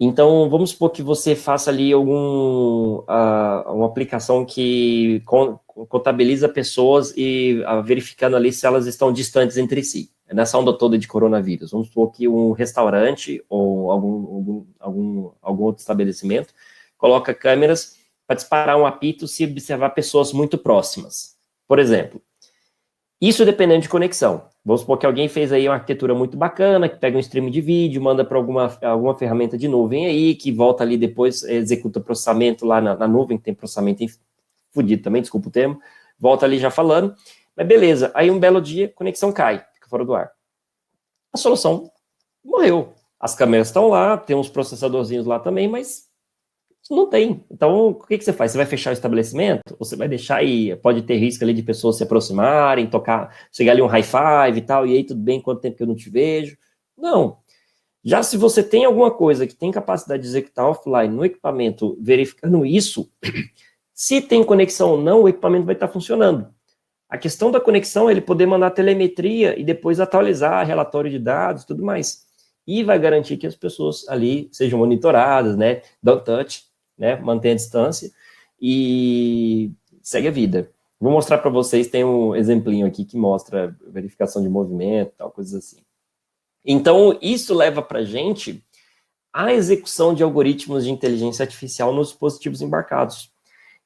Então, vamos supor que você faça ali uma aplicação que contabiliza pessoas e verificando ali se elas estão distantes entre si. Nessa onda toda de coronavírus. Vamos supor que um restaurante ou algum outro estabelecimento coloca câmeras para disparar um apito se observar pessoas muito próximas. Por exemplo, isso dependendo de conexão. Vamos supor que alguém fez aí uma arquitetura muito bacana, que pega um stream de vídeo, manda para alguma ferramenta de nuvem aí, que volta ali depois, executa processamento lá na nuvem, tem processamento fudido também, desculpa o termo, volta ali já falando, mas beleza, aí um belo dia, conexão cai, fica fora do ar. A solução morreu. As câmeras estão lá, tem uns processadorzinhos lá também, mas não tem. Então, o que você faz? Você vai fechar o estabelecimento? Ou você vai deixar aí, pode ter risco ali de pessoas se aproximarem, chegar ali um high five e tal, e aí tudo bem, quanto tempo que eu não te vejo? Não. Já se você tem alguma coisa que tem capacidade de executar offline no equipamento, verificando isso, se tem conexão ou não, o equipamento vai estar funcionando. A questão da conexão é ele poder mandar telemetria e depois atualizar relatório de dados e tudo mais. E vai garantir que as pessoas ali sejam monitoradas, né? Don't touch, né? Mantenha a distância e segue a vida. Vou mostrar para vocês, tem um exemplinho aqui que mostra verificação de movimento, tal, coisas assim. Então, isso leva para a gente a execução de algoritmos de inteligência artificial nos dispositivos embarcados.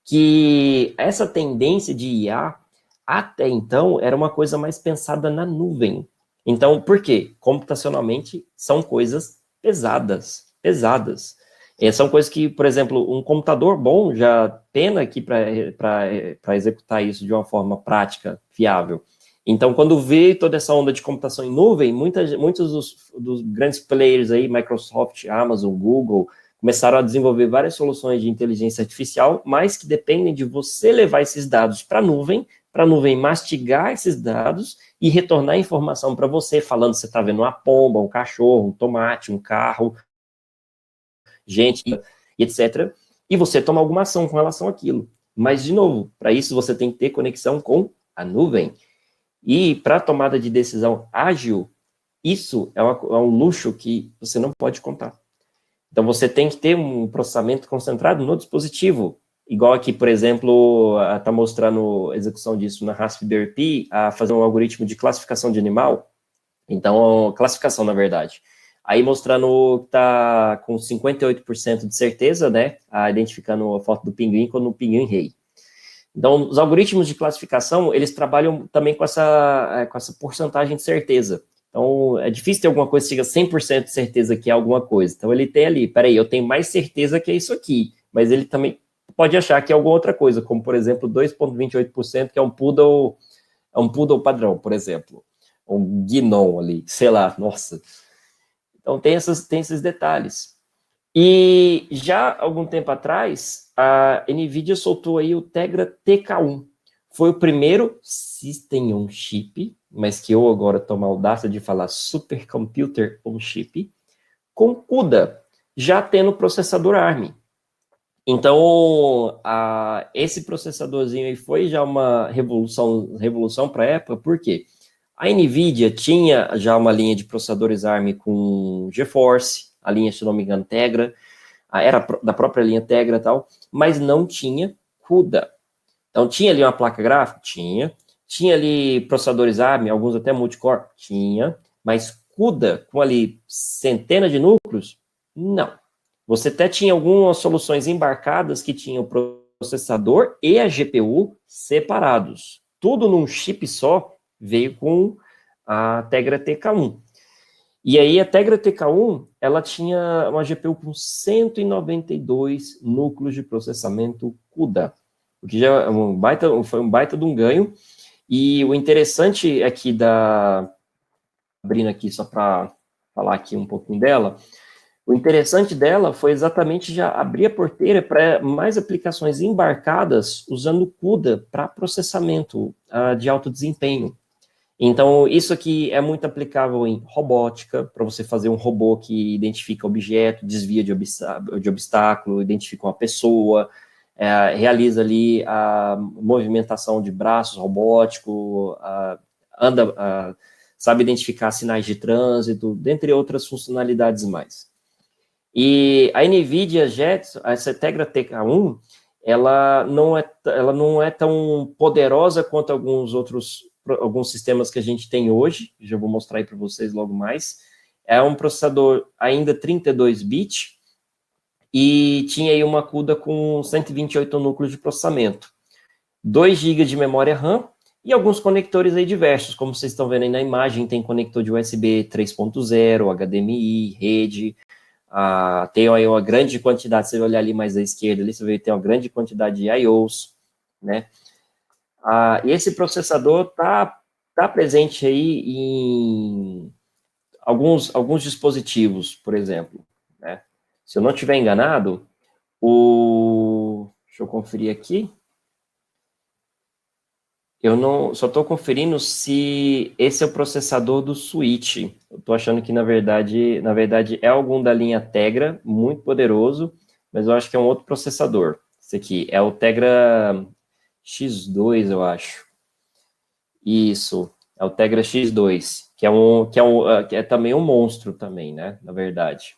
Que essa tendência de IA, até então, era uma coisa mais pensada na nuvem. Então, por quê? Computacionalmente, são coisas pesadas. São coisas que, por exemplo, um computador bom já pena aqui para executar isso de uma forma prática, viável. Então, quando veio toda essa onda de computação em nuvem, muitos dos grandes players aí, Microsoft, Amazon, Google, começaram a desenvolver várias soluções de inteligência artificial, mas que dependem de você levar esses dados para a nuvem mastigar esses dados e retornar a informação para você, falando se você está vendo uma pomba, um cachorro, um tomate, um carro, gente, etc. E você tomar alguma ação com relação àquilo. Mas, de novo, para isso você tem que ter conexão com a nuvem. E para tomada de decisão ágil, isso é um luxo que você não pode contar. Então, você tem que ter um processamento concentrado no dispositivo. Igual aqui, por exemplo, está mostrando a execução disso na Raspberry Pi, a fazer um algoritmo de classificação de animal. Então, classificação, na verdade. Aí mostrando que está com 58% de certeza, né? Identificando a foto do pinguim como o pinguim rei. Então, os algoritmos de classificação, eles trabalham também com essa porcentagem de certeza. Então, é difícil ter alguma coisa que chega a 100% de certeza que é alguma coisa. Então, ele tem ali, peraí, eu tenho mais certeza que é isso aqui, mas ele também pode achar que é alguma outra coisa, como, por exemplo, 2,28%, que é um poodle padrão, por exemplo. Um Gnon ali, sei lá, nossa. Então, tem esses detalhes. E já algum tempo atrás, a NVIDIA soltou aí o Tegra TK1. Foi o primeiro System on Chip, mas que eu agora tomo a audácia de falar Supercomputer on Chip, com CUDA, já tendo processador ARM. Então, esse processadorzinho aí foi já uma revolução para a época, por quê? A NVIDIA tinha já uma linha de processadores ARM com GeForce, a linha, se não me engano, Tegra, era da própria linha Tegra e tal, mas não tinha CUDA. Então, tinha ali uma placa gráfica? Tinha ali processadores ARM, alguns até multicore? Tinha, mas CUDA com ali centenas de núcleos? Não. Você até tinha algumas soluções embarcadas que tinham o processador e a GPU separados. Tudo num chip só veio com a Tegra TK1. E aí a Tegra TK1, ela tinha uma GPU com 192 núcleos de processamento CUDA, o que já foi um baita de um ganho. E o interessante aqui abrindo aqui só para falar aqui um pouquinho dela, o interessante dela foi exatamente já abrir a porteira para mais aplicações embarcadas usando CUDA para processamento de alto desempenho. Então, isso aqui é muito aplicável em robótica, para você fazer um robô que identifica objeto, desvia de obstáculo, identifica uma pessoa, realiza ali a movimentação de braços robótico, sabe identificar sinais de trânsito, dentre outras funcionalidades mais. E a NVIDIA Jetson, essa Tegra TK1, ela não é tão poderosa quanto alguns sistemas que a gente tem hoje, já vou mostrar aí para vocês logo mais. É um processador ainda 32-bit e tinha aí uma CUDA com 128 núcleos de processamento, 2 GB de memória RAM e alguns conectores aí diversos, como vocês estão vendo aí na imagem, tem conector de USB 3.0, HDMI, rede, tem aí uma grande quantidade, se você olhar ali mais à esquerda, ali, você vê que tem uma grande quantidade de I/Os, né? Esse processador tá presente aí em alguns dispositivos, por exemplo, né? Se eu não estiver enganado, deixa eu conferir aqui. Só estou conferindo se esse é o processador do Switch. Eu estou achando que, na verdade, é algum da linha Tegra, muito poderoso, mas eu acho que é um outro processador. Esse aqui é o Tegra X2, eu acho. Isso, é o Tegra X2, que é também um monstro também, né, na verdade.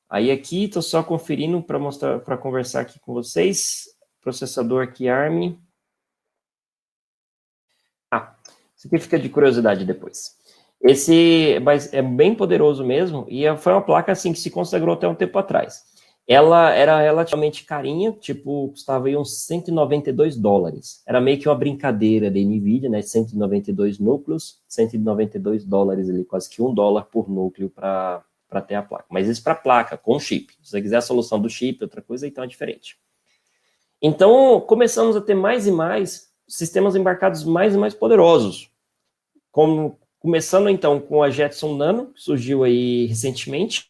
Aí aqui, estou só conferindo para mostrar, para conversar aqui com vocês. Processador aqui ARM. Isso aqui fica de curiosidade depois. Mas é bem poderoso mesmo, e foi uma placa assim que se consagrou até um tempo atrás. Ela era relativamente carinha, tipo, custava aí uns $192. Era meio que uma brincadeira da NVIDIA, né? 192 núcleos, $192 ali, quase que $1 por núcleo para ter a placa. Mas isso para placa, com chip. Se você quiser a solução do chip, outra coisa, então é diferente. Então, começamos a ter mais e mais sistemas embarcados mais e mais poderosos. Começando, então, com a Jetson Nano, que surgiu aí recentemente,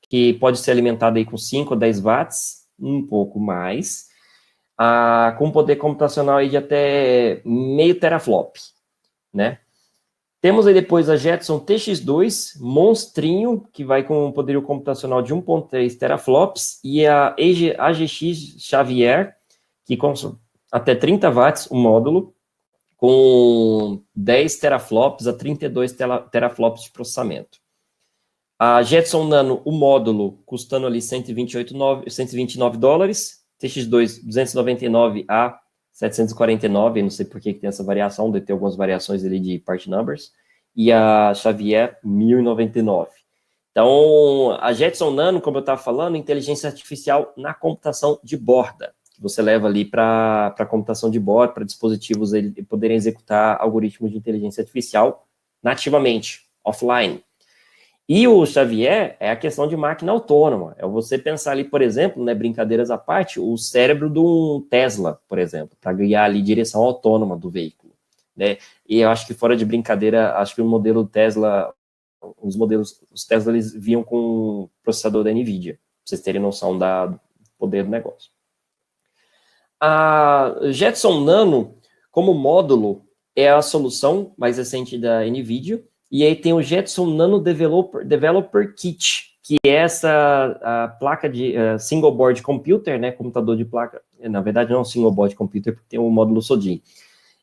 que pode ser alimentada aí com 5 ou 10 watts, um pouco mais, com poder computacional aí de até meio teraflop, né? Temos aí depois a Jetson TX2, monstrinho, que vai com um poderio computacional de 1.3 teraflops, e a AGX Xavier, que consome até 30 watts o módulo, com 10 teraflops a 32 teraflops de processamento. A Jetson Nano, o módulo, custando ali $129, TX2 299 a 749, não sei por que tem essa variação, deve ter algumas variações ali de part numbers, e a Xavier 1099. Então, a Jetson Nano, como eu estava falando, inteligência artificial na computação de borda, que você leva ali para a computação de borda, para dispositivos poderem executar algoritmos de inteligência artificial nativamente, offline. E o Xavier é a questão de máquina autônoma. É você pensar ali, por exemplo, né, brincadeiras à parte, o cérebro de um Tesla, por exemplo, para guiar ali direção autônoma do veículo, né? E eu acho que fora de brincadeira, acho que o modelo Tesla, os Tesla, eles vinham com processador da NVIDIA, para vocês terem noção do poder do negócio. A Jetson Nano, como módulo, é a solução mais recente da NVIDIA, e aí tem o Jetson Nano Developer Kit, que é essa a placa de single board computer, né, computador de placa, na verdade não é um single board computer, porque tem um módulo SODIN.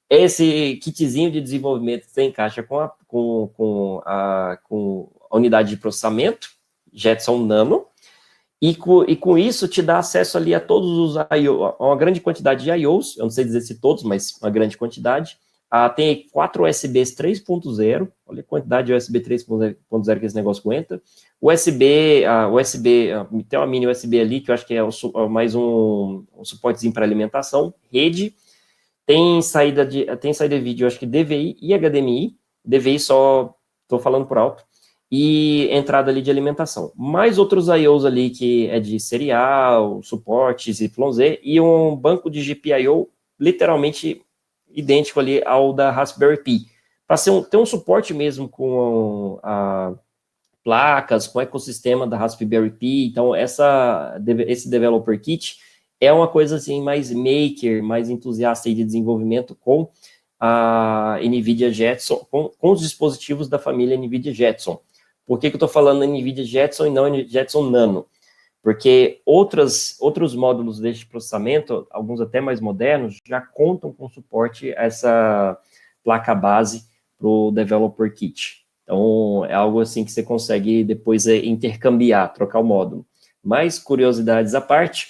Esse kitzinho de desenvolvimento você encaixa com a unidade de processamento, Jetson Nano, e com isso te dá acesso ali a todos os I/O, a uma grande quantidade de I/Os, eu não sei dizer se todos, mas uma grande quantidade. Tem 4 USBs 3.0, olha a quantidade de USB 3.0 que esse negócio aguenta. USB, tem uma mini USB ali, que eu acho que é mais um suportezinho para alimentação, rede, tem saída de vídeo, eu acho que DVI e HDMI, DVI só estou falando por alto, e entrada ali de alimentação. Mais outros I/Os ali que é de serial, suportes, YZ, e um banco de GPIO literalmente idêntico ali ao da Raspberry Pi. Para ter um suporte mesmo com placas, com o ecossistema da Raspberry Pi. Então, esse Developer Kit é uma coisa assim mais maker, mais entusiasta de desenvolvimento com a NVIDIA Jetson, com os dispositivos da família NVIDIA Jetson. Por que eu estou falando NVIDIA Jetson e não Jetson Nano? Porque outros módulos deste processamento, alguns até mais modernos, já contam com suporte a essa placa base para o Developer Kit. Então, é algo assim que você consegue depois intercambiar, trocar o módulo. Mais curiosidades à parte,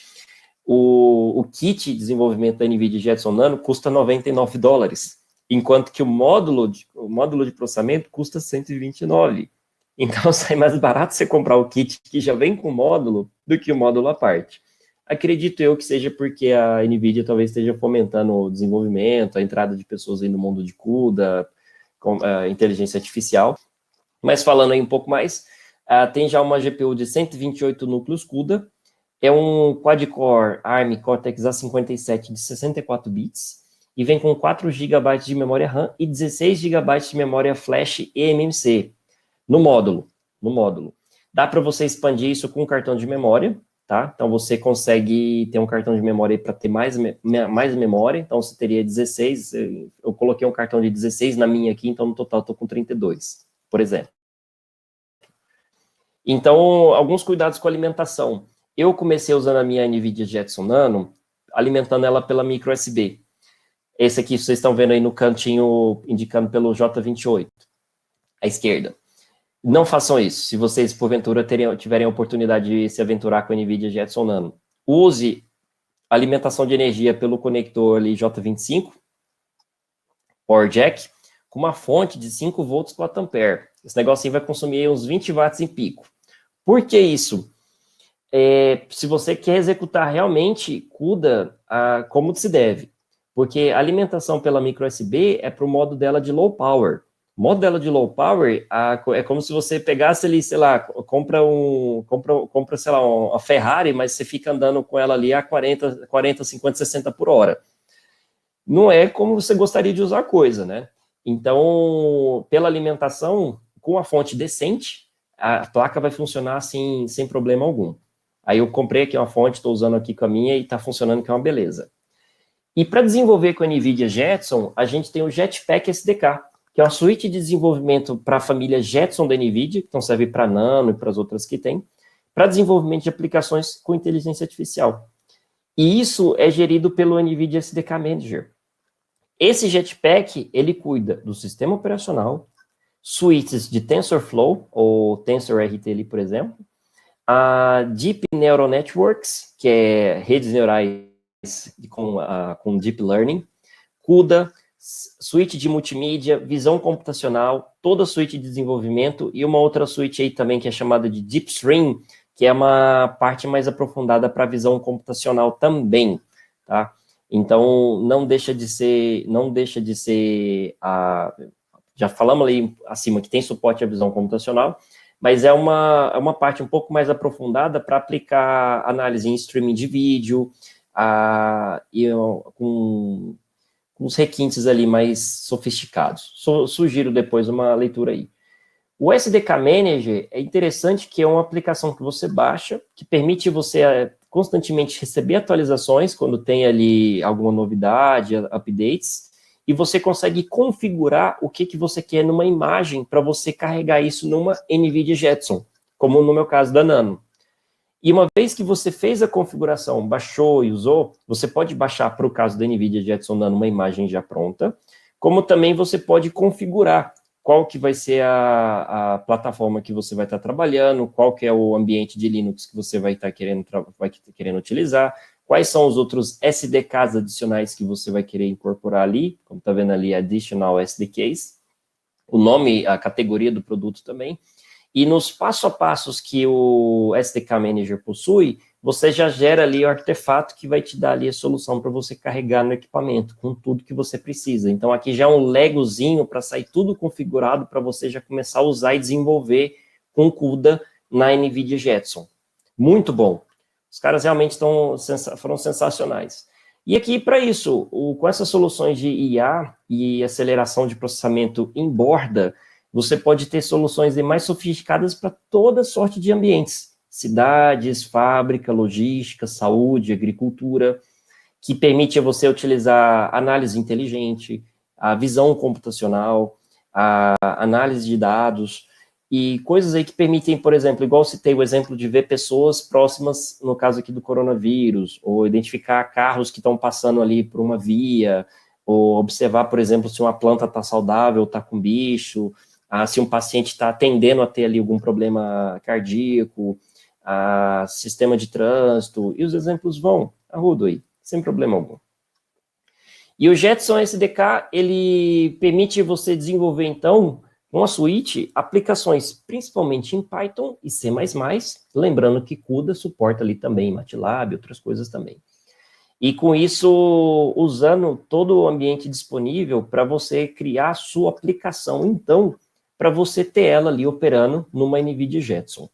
o kit de desenvolvimento da NVIDIA Jetson Nano custa $99, enquanto que o módulo de processamento custa $129. Então, sai mais barato você comprar o kit que já vem com o módulo do que o módulo à parte. Acredito eu que seja porque a NVIDIA talvez esteja fomentando o desenvolvimento, a entrada de pessoas aí no mundo de CUDA, com inteligência artificial. Mas falando aí um pouco mais, tem já uma GPU de 128 núcleos CUDA, é um quad-core ARM Cortex A57 de 64 bits, e vem com 4 GB de memória RAM e 16 GB de memória flash eMMC, no módulo. Dá para você expandir isso com um cartão de memória, tá? Então, você consegue ter um cartão de memória para ter mais memória. Então, você teria 16. Eu coloquei um cartão de 16 na minha aqui, então, no total, estou com 32, por exemplo. Então, alguns cuidados com a alimentação. Eu comecei usando a minha NVIDIA Jetson Nano, alimentando ela pela micro USB. Esse aqui, vocês estão vendo aí no cantinho, indicando pelo J28, à esquerda. Não façam isso, se vocês, porventura, tiverem a oportunidade de se aventurar com a NVIDIA Jetson Nano. Use alimentação de energia pelo conector ali J25, Power Jack, com uma fonte de 5 volts 4 ampere. Esse negocinho vai consumir uns 20 watts em pico. Por que isso? Se você quer executar realmente CUDA como se deve, porque a alimentação pela micro USB é para o modo dela de low power. O modo dela de low power é como se você pegasse ali, sei lá, compra, sei lá, uma Ferrari, mas você fica andando com ela ali a 40, 50, 60 por hora. Não é como você gostaria de usar a coisa, né? Então, pela alimentação, com a fonte decente, a placa vai funcionar assim, sem problema algum. Aí eu comprei aqui uma fonte, estou usando aqui com a minha e está funcionando, que é uma beleza. E para desenvolver com a NVIDIA Jetson, a gente tem o Jetpack SDK, que é uma suíte de desenvolvimento para a família Jetson da NVIDIA, então serve para Nano e para as outras que tem, para desenvolvimento de aplicações com inteligência artificial. E isso é gerido pelo NVIDIA SDK Manager. Esse Jetpack, ele cuida do sistema operacional, suítes de TensorFlow, ou TensorRT ali, por exemplo, a Deep Neural Networks, que é redes neurais com Deep Learning, CUDA, suíte de multimídia, visão computacional, toda a suíte de desenvolvimento e uma outra suíte aí também que é chamada de DeepStream, que é uma parte mais aprofundada para visão computacional também, tá? Então, não deixa de ser já falamos ali acima que tem suporte à visão computacional, mas é uma parte um pouco mais aprofundada para aplicar análise em streaming de vídeo, com uns requintes ali mais sofisticados. Sugiro depois uma leitura aí. O SDK Manager é interessante, que é uma aplicação que você baixa, que permite você constantemente receber atualizações quando tem ali alguma novidade, updates, e você consegue configurar o que você quer numa imagem para você carregar isso numa NVIDIA Jetson, como no meu caso da Nano. E uma vez que você fez a configuração, baixou e usou, você pode baixar, para o caso da NVIDIA Jetson Nano, uma imagem já pronta, como também você pode configurar qual que vai ser a plataforma que você vai estar trabalhando, qual que é o ambiente de Linux que você vai estar querendo utilizar, quais são os outros SDKs adicionais que você vai querer incorporar ali, como está vendo ali, Additional SDKs, o nome, a categoria do produto também. E nos passo a passos que o SDK Manager possui, você já gera ali o artefato que vai te dar ali a solução para você carregar no equipamento, com tudo que você precisa. Então, aqui já é um legozinho para sair tudo configurado para você já começar a usar e desenvolver com CUDA na NVIDIA Jetson. Muito bom. Os caras realmente foram sensacionais. E aqui, para isso, com essas soluções de IA e aceleração de processamento em borda, você pode ter soluções mais sofisticadas para toda sorte de ambientes, cidades, fábrica, logística, saúde, agricultura, que permite a você utilizar análise inteligente, a visão computacional, a análise de dados, e coisas aí que permitem, por exemplo, igual citei o exemplo de ver pessoas próximas, no caso aqui do coronavírus, ou identificar carros que estão passando ali por uma via, ou observar, por exemplo, se uma planta está saudável, está com bicho, se um paciente está tendendo a ter ali algum problema cardíaco, sistema de trânsito, e os exemplos vão arrudo aí, sem problema algum. E o Jetson SDK, ele permite você desenvolver, então, uma suíte, aplicações principalmente em Python e C++, lembrando que CUDA suporta ali também MATLAB e outras coisas também. E com isso, usando todo o ambiente disponível para você criar a sua aplicação, então, para você ter ela ali operando numa NVIDIA Jetson.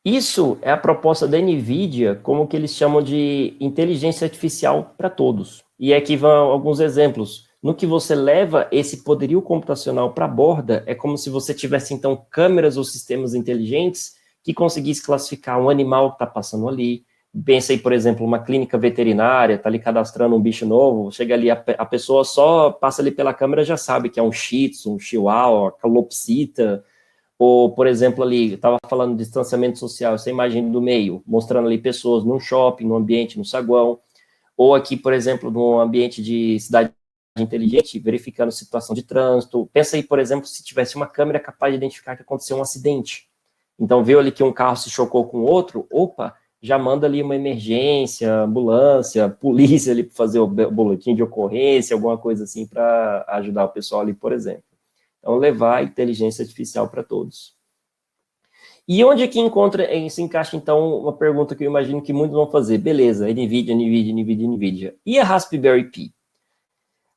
Isso é a proposta da NVIDIA, como que eles chamam de inteligência artificial para todos. E aqui vão alguns exemplos. No que você leva esse poderio computacional para a borda, é como se você tivesse, então, câmeras ou sistemas inteligentes que conseguisse classificar um animal que está passando ali. Pensa aí, por exemplo, uma clínica veterinária, está ali cadastrando um bicho novo, chega ali, a pessoa só passa ali pela câmera, já sabe que é um Shih Tzu, um Chihuahua, calopsita, ou, por exemplo, ali, estava falando de distanciamento social, essa imagem do meio, mostrando ali pessoas num shopping, num ambiente, no saguão, ou aqui, por exemplo, num ambiente de cidade inteligente, verificando situação de trânsito. Pensa aí, por exemplo, se tivesse uma câmera capaz de identificar que aconteceu um acidente. Então, viu ali que um carro se chocou com outro, opa, já manda ali uma emergência, ambulância, polícia ali para fazer o boletim de ocorrência, alguma coisa assim para ajudar o pessoal ali, por exemplo. Então, levar a inteligência artificial para todos. E onde é que se encaixa, então, uma pergunta que eu imagino que muitos vão fazer. Beleza, NVIDIA. E a Raspberry Pi?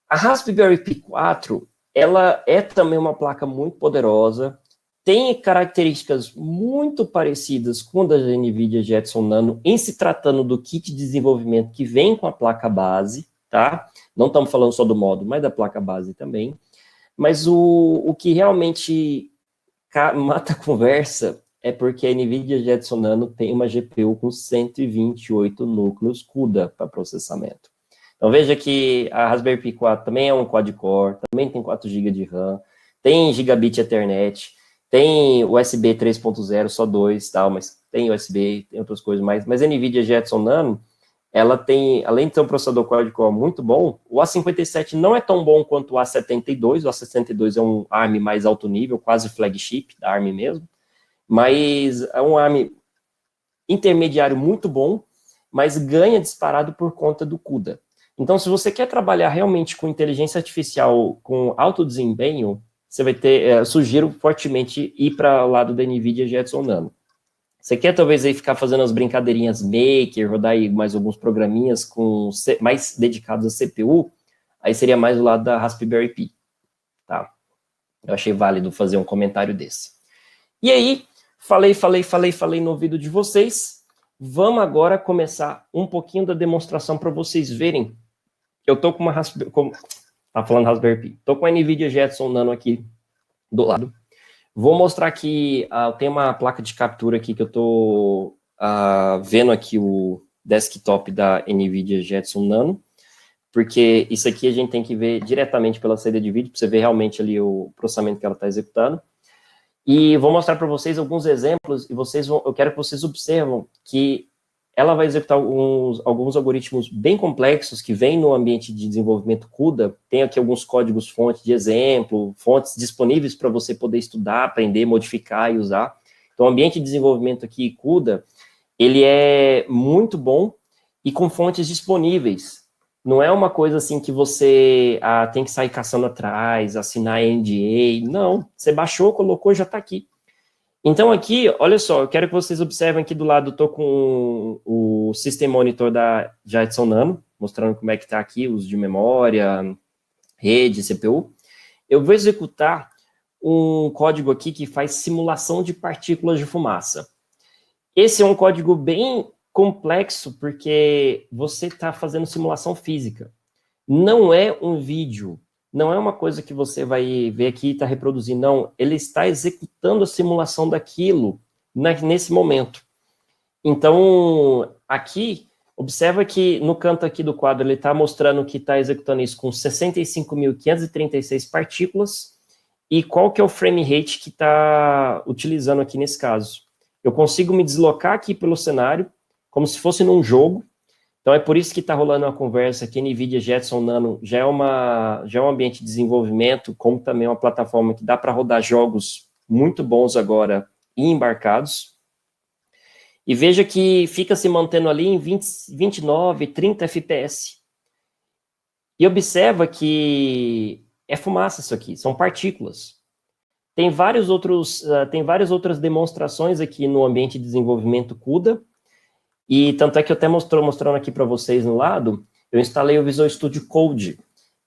A Raspberry Pi 4, ela é também uma placa muito poderosa, tem características muito parecidas com a da NVIDIA Jetson Nano, em se tratando do kit de desenvolvimento que vem com a placa base, tá? Não estamos falando só do módulo, mas da placa base também. Mas o que realmente mata a conversa é porque a NVIDIA Jetson Nano tem uma GPU com 128 núcleos CUDA para processamento. Então, veja que a Raspberry Pi 4 também é um quad-core, também tem 4 GB de RAM, tem gigabit Ethernet, tem USB 3.0, só 2, tal, mas tem USB, tem outras coisas mais. Mas a NVIDIA Jetson Nano, ela tem, além de ter um processador quad-core muito bom, o A57 não é tão bom quanto o A72, o A72 é um ARM mais alto nível, quase flagship da ARM mesmo, mas é um ARM intermediário muito bom, mas ganha disparado por conta do CUDA. Então, se você quer trabalhar realmente com inteligência artificial com alto desempenho, você vai ter, sugiro fortemente ir para o lado da NVIDIA Jetson Nano. Você quer talvez aí ficar fazendo as brincadeirinhas Maker, rodar aí mais alguns programinhas mais dedicados a CPU, aí seria mais o lado da Raspberry Pi, tá? Eu achei válido fazer um comentário desse. E aí, falei no ouvido de vocês. Vamos agora começar um pouquinho da demonstração para vocês verem. Eu tô com uma tá falando Raspberry Pi. Tô com a NVIDIA Jetson Nano aqui do lado. Vou mostrar aqui, tem uma placa de captura aqui que eu tô vendo aqui o desktop da NVIDIA Jetson Nano, porque isso aqui a gente tem que ver diretamente pela saída de vídeo, para você ver realmente ali o processamento que ela está executando. E vou mostrar para vocês alguns exemplos, e eu quero que vocês observam que ela vai executar alguns algoritmos bem complexos que vêm no ambiente de desenvolvimento CUDA. Tem aqui alguns códigos fonte de exemplo, fontes disponíveis para você poder estudar, aprender, modificar e usar. Então, o ambiente de desenvolvimento aqui, CUDA, ele é muito bom e com fontes disponíveis. Não é uma coisa assim que você tem que sair caçando atrás, assinar NDA. Não, você baixou, colocou, já está aqui. Então aqui, olha só, eu quero que vocês observem aqui do lado, estou com o System Monitor da Jetson Nano, mostrando como é que está aqui, uso de memória, rede, CPU. Eu vou executar um código aqui que faz simulação de partículas de fumaça. Esse é um código bem complexo, porque você está fazendo simulação física. Não é um vídeo, não é uma coisa que você vai ver aqui e está reproduzindo, não. Ele está executando a simulação daquilo nesse momento. Então, aqui, observa que no canto aqui do quadro, ele está mostrando que está executando isso com 65.536 partículas, e qual que é o frame rate que está utilizando aqui nesse caso. Eu consigo me deslocar aqui pelo cenário, como se fosse num jogo. Então, é por isso que está rolando uma conversa que a NVIDIA Jetson Nano já é um ambiente de desenvolvimento, como também uma plataforma que dá para rodar jogos muito bons agora e embarcados. E veja que fica se mantendo ali em 29, 30 FPS. E observa que é fumaça isso aqui, são partículas. Tem várias outras demonstrações aqui no ambiente de desenvolvimento CUDA, e tanto é que eu até mostrando aqui para vocês no lado, eu instalei o Visual Studio Code.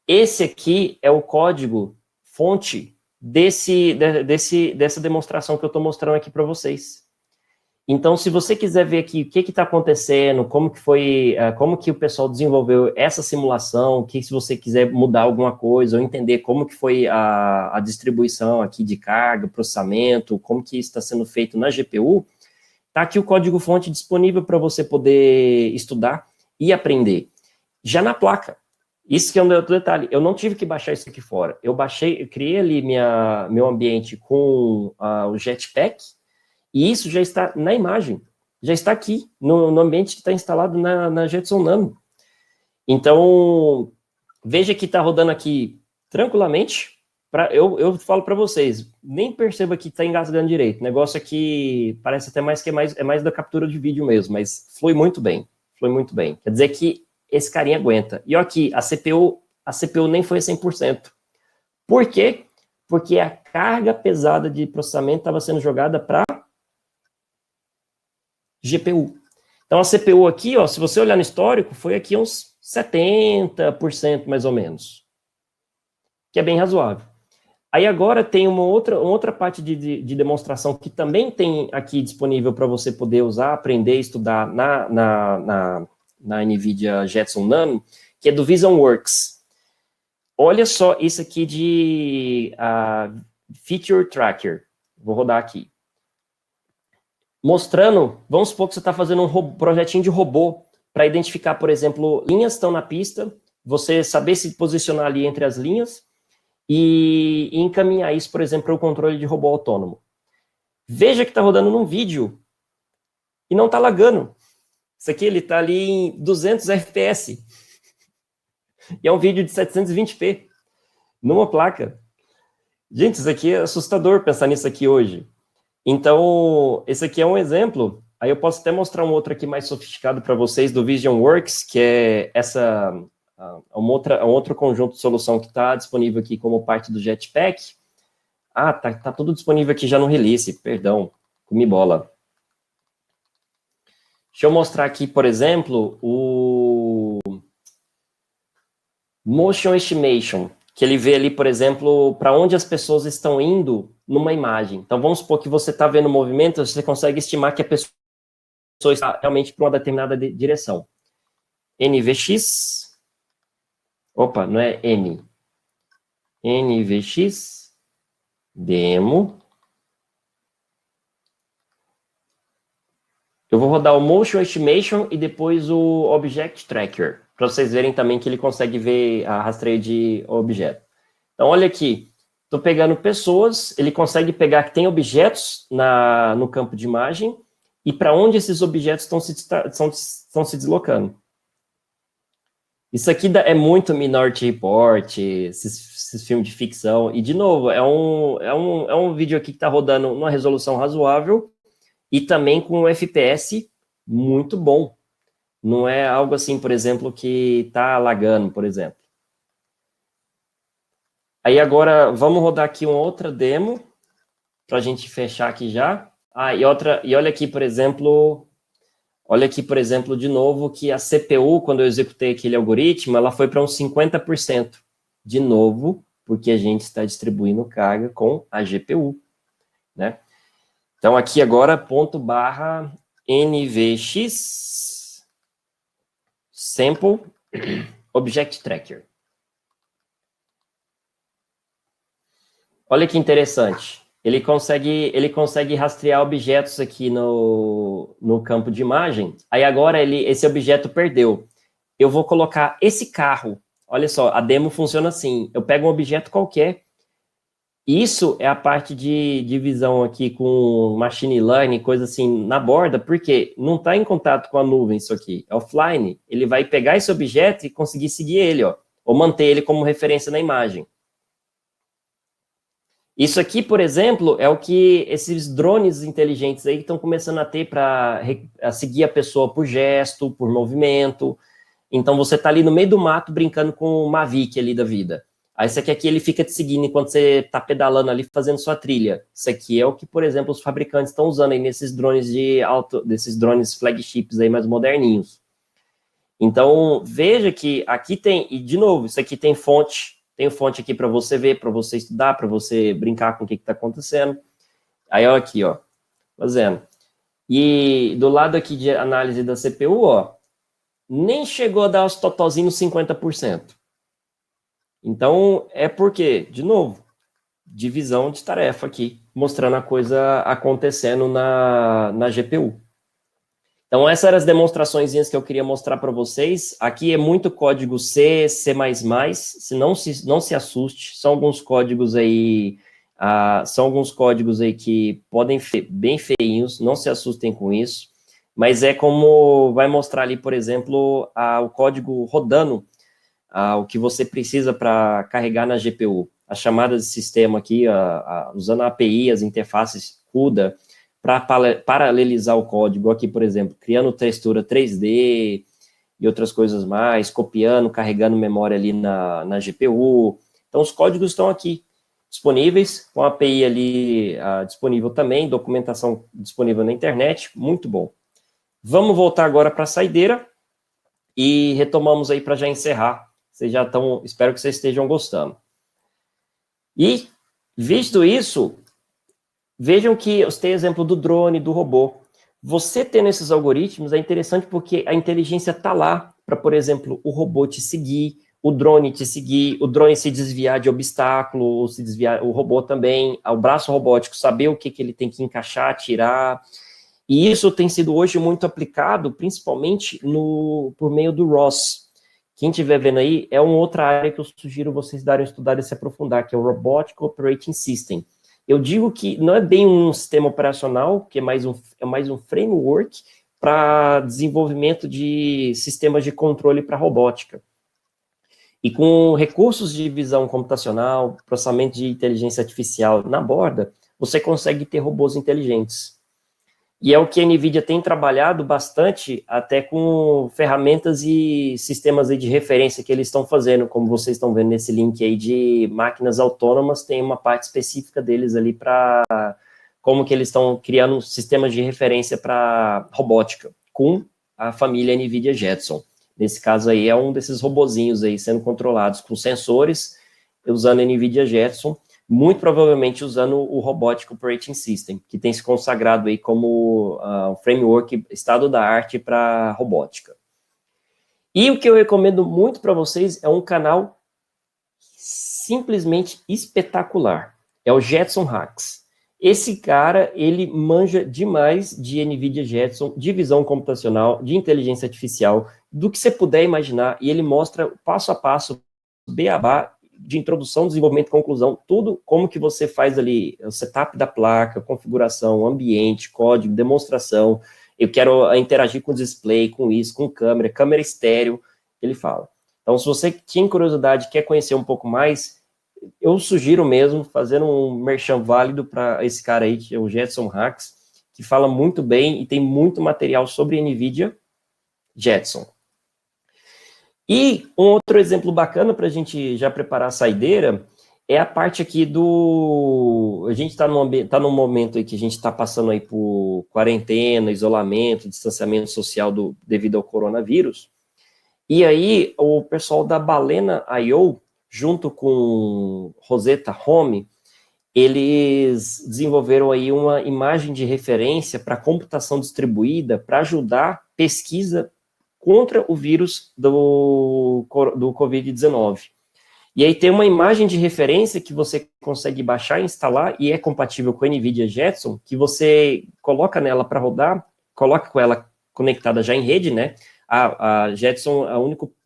Esse aqui é o código fonte dessa demonstração que eu estou mostrando aqui para vocês. Então, se você quiser ver aqui o que está acontecendo, como que o pessoal desenvolveu essa simulação, se você quiser mudar alguma coisa, ou entender como que foi a distribuição aqui de carga, processamento, como que isso está sendo feito na GPU, está aqui o código-fonte disponível para você poder estudar e aprender. Já na placa, isso que é um outro detalhe, eu não tive que baixar isso aqui fora. Eu criei ali meu ambiente com o Jetpack, e isso já está na imagem, já está aqui, no ambiente que está instalado na Jetson Nano. Então, veja que está rodando aqui tranquilamente. Eu falo para vocês, nem perceba que está engasgando direito. O negócio aqui parece até mais que é mais da captura de vídeo mesmo, mas flui muito bem. Quer dizer que esse carinha aguenta. E ó, aqui, a CPU nem foi 100%. Por quê? Porque a carga pesada de processamento estava sendo jogada para GPU. Então a CPU aqui, ó, se você olhar no histórico, foi aqui uns 70% mais ou menos, que é bem razoável. Aí agora tem uma outra parte de demonstração que também tem aqui disponível para você poder usar, aprender, estudar na NVIDIA Jetson Nano, que é do VisionWorks. Olha só isso aqui de Feature Tracker. Vou rodar aqui. Mostrando, vamos supor que você está fazendo um projetinho de robô para identificar, por exemplo, linhas estão na pista, você saber se posicionar ali entre as linhas, e encaminhar isso, por exemplo, para o controle de robô autônomo. Veja que está rodando num vídeo e não está lagando. Isso aqui ele está ali em 200 FPS. E é um vídeo de 720p numa placa. Gente, isso aqui é assustador pensar nisso aqui hoje. Então, esse aqui é um exemplo. Aí eu posso até mostrar um outro aqui mais sofisticado para vocês do VisionWorks, que é um outro conjunto de solução que está disponível aqui como parte do Jetpack. Tá tudo disponível aqui já no release, perdão, comi bola. Deixa eu mostrar aqui, por exemplo, o Motion Estimation. que ele vê ali, por exemplo, para onde as pessoas estão indo numa imagem. Então, vamos supor que você está vendo o movimento, você consegue estimar que a pessoa está realmente para uma determinada direção. NVX, opa, não é N. NVX, demo. Eu vou rodar o Motion Estimation e depois o Object Tracker, para vocês verem também que ele consegue ver a rastreio de objeto. Então, olha aqui, estou pegando pessoas, ele consegue pegar que tem objetos no campo de imagem e para onde esses objetos estão se deslocando. Isso aqui é muito Minority Report, esses filmes de ficção, e de novo, é um vídeo aqui que está rodando numa resolução razoável, e também com um FPS muito bom. Não é algo assim, por exemplo, que está lagando, por exemplo. Aí agora, vamos rodar aqui uma outra demo, para a gente fechar aqui já. E olha aqui, por exemplo, de novo, que a CPU, quando eu executei aquele algoritmo, ela foi para uns 50%. De novo, porque a gente está distribuindo carga com a GPU, né? Então, aqui agora, ponto barra NVX sample object tracker. Olha que interessante. Ele consegue rastrear objetos aqui no campo de imagem. Aí agora esse objeto perdeu. Eu vou colocar esse carro. Olha só, a demo funciona assim. Eu pego um objeto qualquer. Isso é a parte de divisão aqui com machine learning, coisa assim, na borda, porque não está em contato com a nuvem isso aqui, é offline. Ele vai pegar esse objeto e conseguir seguir ele, ó, ou manter ele como referência na imagem. Isso aqui, por exemplo, é o que esses drones inteligentes aí estão começando a ter para seguir a pessoa por gesto, por movimento. Então, você está ali no meio do mato brincando com o Mavic ali da vida. Aí, esse aqui ele fica te seguindo enquanto você está pedalando ali, fazendo sua trilha. Isso aqui é o que, por exemplo, os fabricantes estão usando aí nesses drones desses drones flagships aí mais moderninhos. Então, veja que aqui tem, e de novo, isso aqui tem fonte aqui para você ver, para você estudar, para você brincar com o que está acontecendo. Aí, ó, aqui, ó, fazendo. E do lado aqui de análise da CPU, ó, nem chegou a dar os totozinhos 50%. Então, é porque, de novo, divisão de tarefa aqui, mostrando a coisa acontecendo na GPU. Então, essas eram as demonstrações que eu queria mostrar para vocês. Aqui é muito código C, C++, não se assuste, são alguns códigos aí, que podem ser bem feinhos, não se assustem com isso, mas é como vai mostrar ali, por exemplo, o código rodando, o que você precisa para carregar na GPU. As chamadas de sistema aqui, usando a API, as interfaces CUDA, para paralelizar o código aqui, por exemplo, criando textura 3D e outras coisas mais, copiando, carregando memória ali na GPU. Então, os códigos estão aqui disponíveis, com a API ali disponível também, documentação disponível na internet, muito bom. Vamos voltar agora para a saideira e retomamos aí para já encerrar. Vocês já estão, espero que vocês estejam gostando. E, visto isso, vejam que eu tenho exemplo do drone, do robô. Você tendo esses algoritmos é interessante porque a inteligência está lá para, por exemplo, o robô te seguir, o drone te seguir, o drone se desviar de obstáculo, se desviar, o robô também, o braço robótico saber o que ele tem que encaixar, tirar. E isso tem sido hoje muito aplicado, principalmente por meio do ROS. Quem estiver vendo aí, é uma outra área que eu sugiro vocês darem uma estudada e se aprofundar, que é o Robotic Operating System. Eu digo que não é bem um sistema operacional, que é mais um framework para desenvolvimento de sistemas de controle para robótica. E com recursos de visão computacional, processamento de inteligência artificial na borda, você consegue ter robôs inteligentes. E é o que a NVIDIA tem trabalhado bastante, até com ferramentas e sistemas aí de referência que eles estão fazendo, como vocês estão vendo nesse link aí de máquinas autônomas, tem uma parte específica deles ali para como que eles estão criando sistemas de referência para robótica, com a família NVIDIA Jetson. Nesse caso aí é um desses robozinhos aí sendo controlados com sensores usando NVIDIA Jetson, muito provavelmente usando o Robotic Operating System, que tem se consagrado aí como um framework estado-da-arte para robótica. E o que eu recomendo muito para vocês é um canal simplesmente espetacular. É o Jetson Hacks. Esse cara, ele manja demais de NVIDIA Jetson, de visão computacional, de inteligência artificial, do que você puder imaginar, e ele mostra passo a passo, beabá, de introdução, desenvolvimento e conclusão, tudo como que você faz ali, o setup da placa, configuração, ambiente, código, demonstração, eu quero interagir com o display, com isso, com câmera estéreo, ele fala. Então, se você tinha curiosidade, quer conhecer um pouco mais, eu sugiro mesmo fazer um merchan válido para esse cara aí, que é o Jetson Hacks, que fala muito bem e tem muito material sobre NVIDIA Jetson. E um outro exemplo bacana para a gente já preparar a saideira é a parte aqui do... A gente está num momento aí que a gente está passando aí por quarentena, isolamento, distanciamento social devido ao coronavírus. E aí o pessoal da Balena.io, junto com Rosetta Home, eles desenvolveram aí uma imagem de referência para computação distribuída para ajudar pesquisa contra o vírus do Covid-19. E aí tem uma imagem de referência que você consegue baixar e instalar e é compatível com a NVIDIA Jetson, que você coloca nela para rodar, coloca com ela conectada já em rede, né? A Jetson,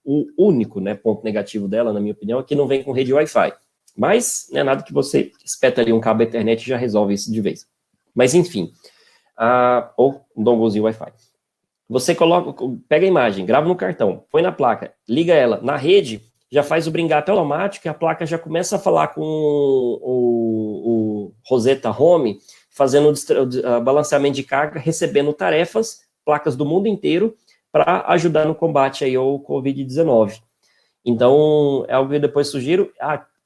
o único, né, ponto negativo dela, na minha opinião, é que não vem com rede Wi-Fi. Mas não é nada que você espeta ali um cabo Ethernet e já resolve isso de vez. Mas enfim, ou um donglezinho Wi-Fi. Você pega a imagem, grava no cartão, põe na placa, liga ela na rede, já faz o bring-up automático e a placa já começa a falar com o Rosetta Home, fazendo o balanceamento de carga, recebendo tarefas, placas do mundo inteiro, para ajudar no combate aí ao Covid-19. Então, é algo que eu depois sugiro.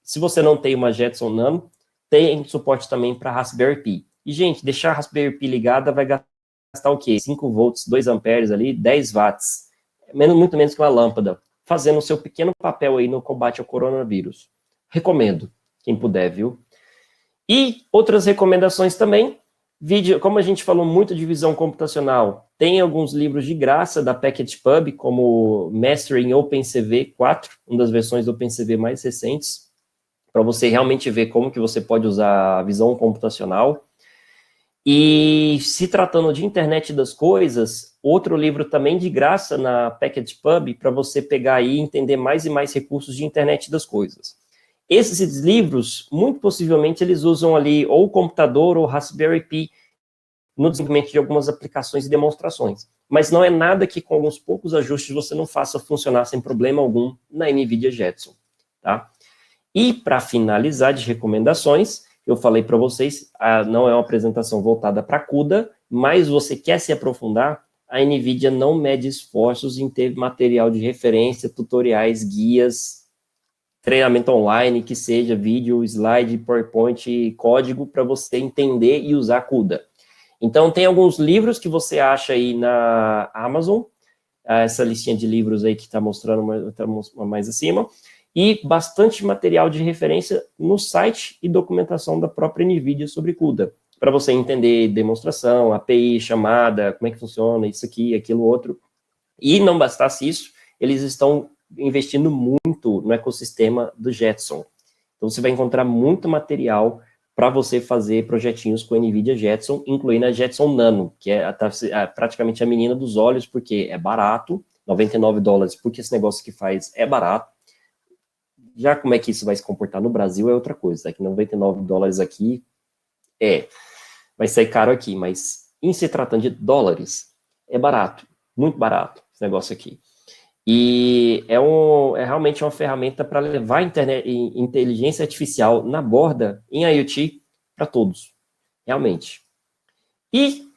Se você não tem uma Jetson Nano, tem suporte também para Raspberry Pi. E, gente, deixar a Raspberry Pi ligada vai gastar o quê? 5 volts, 2 amperes ali, 10 watts. Muito menos que uma lâmpada. Fazendo o seu pequeno papel aí no combate ao coronavírus. Recomendo, quem puder, viu? E outras recomendações também. Como a gente falou muito de visão computacional, tem alguns livros de graça da PackagePub, como Mastering OpenCV 4, uma das versões do OpenCV mais recentes, para você realmente ver como que você pode usar a visão computacional. E se tratando de internet das coisas, outro livro também de graça na PackagePub, para você pegar aí e entender mais e mais recursos de internet das coisas. Esses livros, muito possivelmente, eles usam ali ou o computador ou Raspberry Pi no desenvolvimento de algumas aplicações e demonstrações. Mas não é nada que com alguns poucos ajustes você não faça funcionar sem problema algum na NVIDIA Jetson, tá? E para finalizar de recomendações, eu falei para vocês, não é uma apresentação voltada para CUDA, mas você quer se aprofundar, a NVIDIA não mede esforços em ter material de referência, tutoriais, guias, treinamento online, que seja vídeo, slide, PowerPoint, código, para você entender e usar CUDA. Então, tem alguns livros que você acha aí na Amazon, essa listinha de livros aí que está mostrando mais acima, e bastante material de referência no site e documentação da própria NVIDIA sobre CUDA, para você entender demonstração, API, chamada, como é que funciona, isso aqui, aquilo, outro. E não bastasse isso, eles estão investindo muito no ecossistema do Jetson. Então, você vai encontrar muito material para você fazer projetinhos com a NVIDIA Jetson, incluindo a Jetson Nano, que é praticamente a menina dos olhos, porque é barato, $99, porque esse negócio que faz é barato. Já como é que isso vai se comportar no Brasil é outra coisa, é que $99 aqui vai sair caro aqui, mas em se tratando de dólares, é barato, muito barato esse negócio aqui. E é realmente uma ferramenta para levar a inteligência artificial na borda em IoT para todos, realmente. E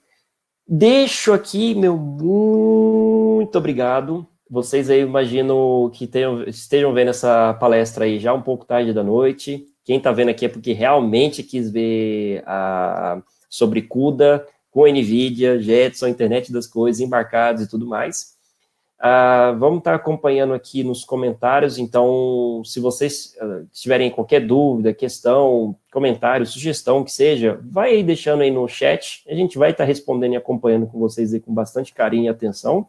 deixo aqui meu muito obrigado. Vocês aí, imagino que estejam vendo essa palestra aí já um pouco tarde da noite. Quem está vendo aqui é porque realmente quis ver sobre CUDA, com NVIDIA, Jetson, internet das coisas, embarcados e tudo mais. Vamos estar acompanhando aqui nos comentários, então, se vocês tiverem qualquer dúvida, questão, comentário, sugestão que seja, vai aí deixando aí no chat, a gente vai estar respondendo e acompanhando com vocês aí com bastante carinho e atenção,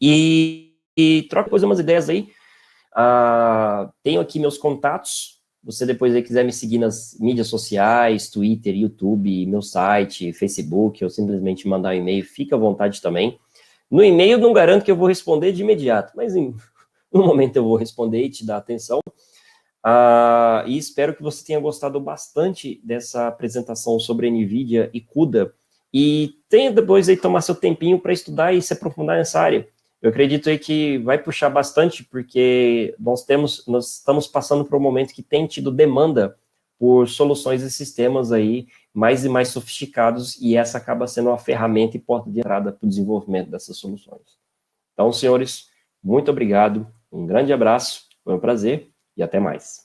e troca depois umas ideias aí. Tenho aqui meus contatos, você depois aí quiser me seguir nas mídias sociais, Twitter, YouTube, meu site, Facebook, ou simplesmente mandar um e-mail, fica à vontade também. No e-mail não garanto que eu vou responder de imediato, mas no momento eu vou responder e te dar atenção. E espero que você tenha gostado bastante dessa apresentação sobre NVIDIA e CUDA, e tenha depois aí tomar seu tempinho para estudar e se aprofundar nessa área. Eu acredito aí que vai puxar bastante, porque nós estamos passando por um momento que tem tido demanda por soluções e sistemas aí mais e mais sofisticados, e essa acaba sendo uma ferramenta e porta de entrada para o desenvolvimento dessas soluções. Então, senhores, muito obrigado, um grande abraço, foi um prazer e até mais.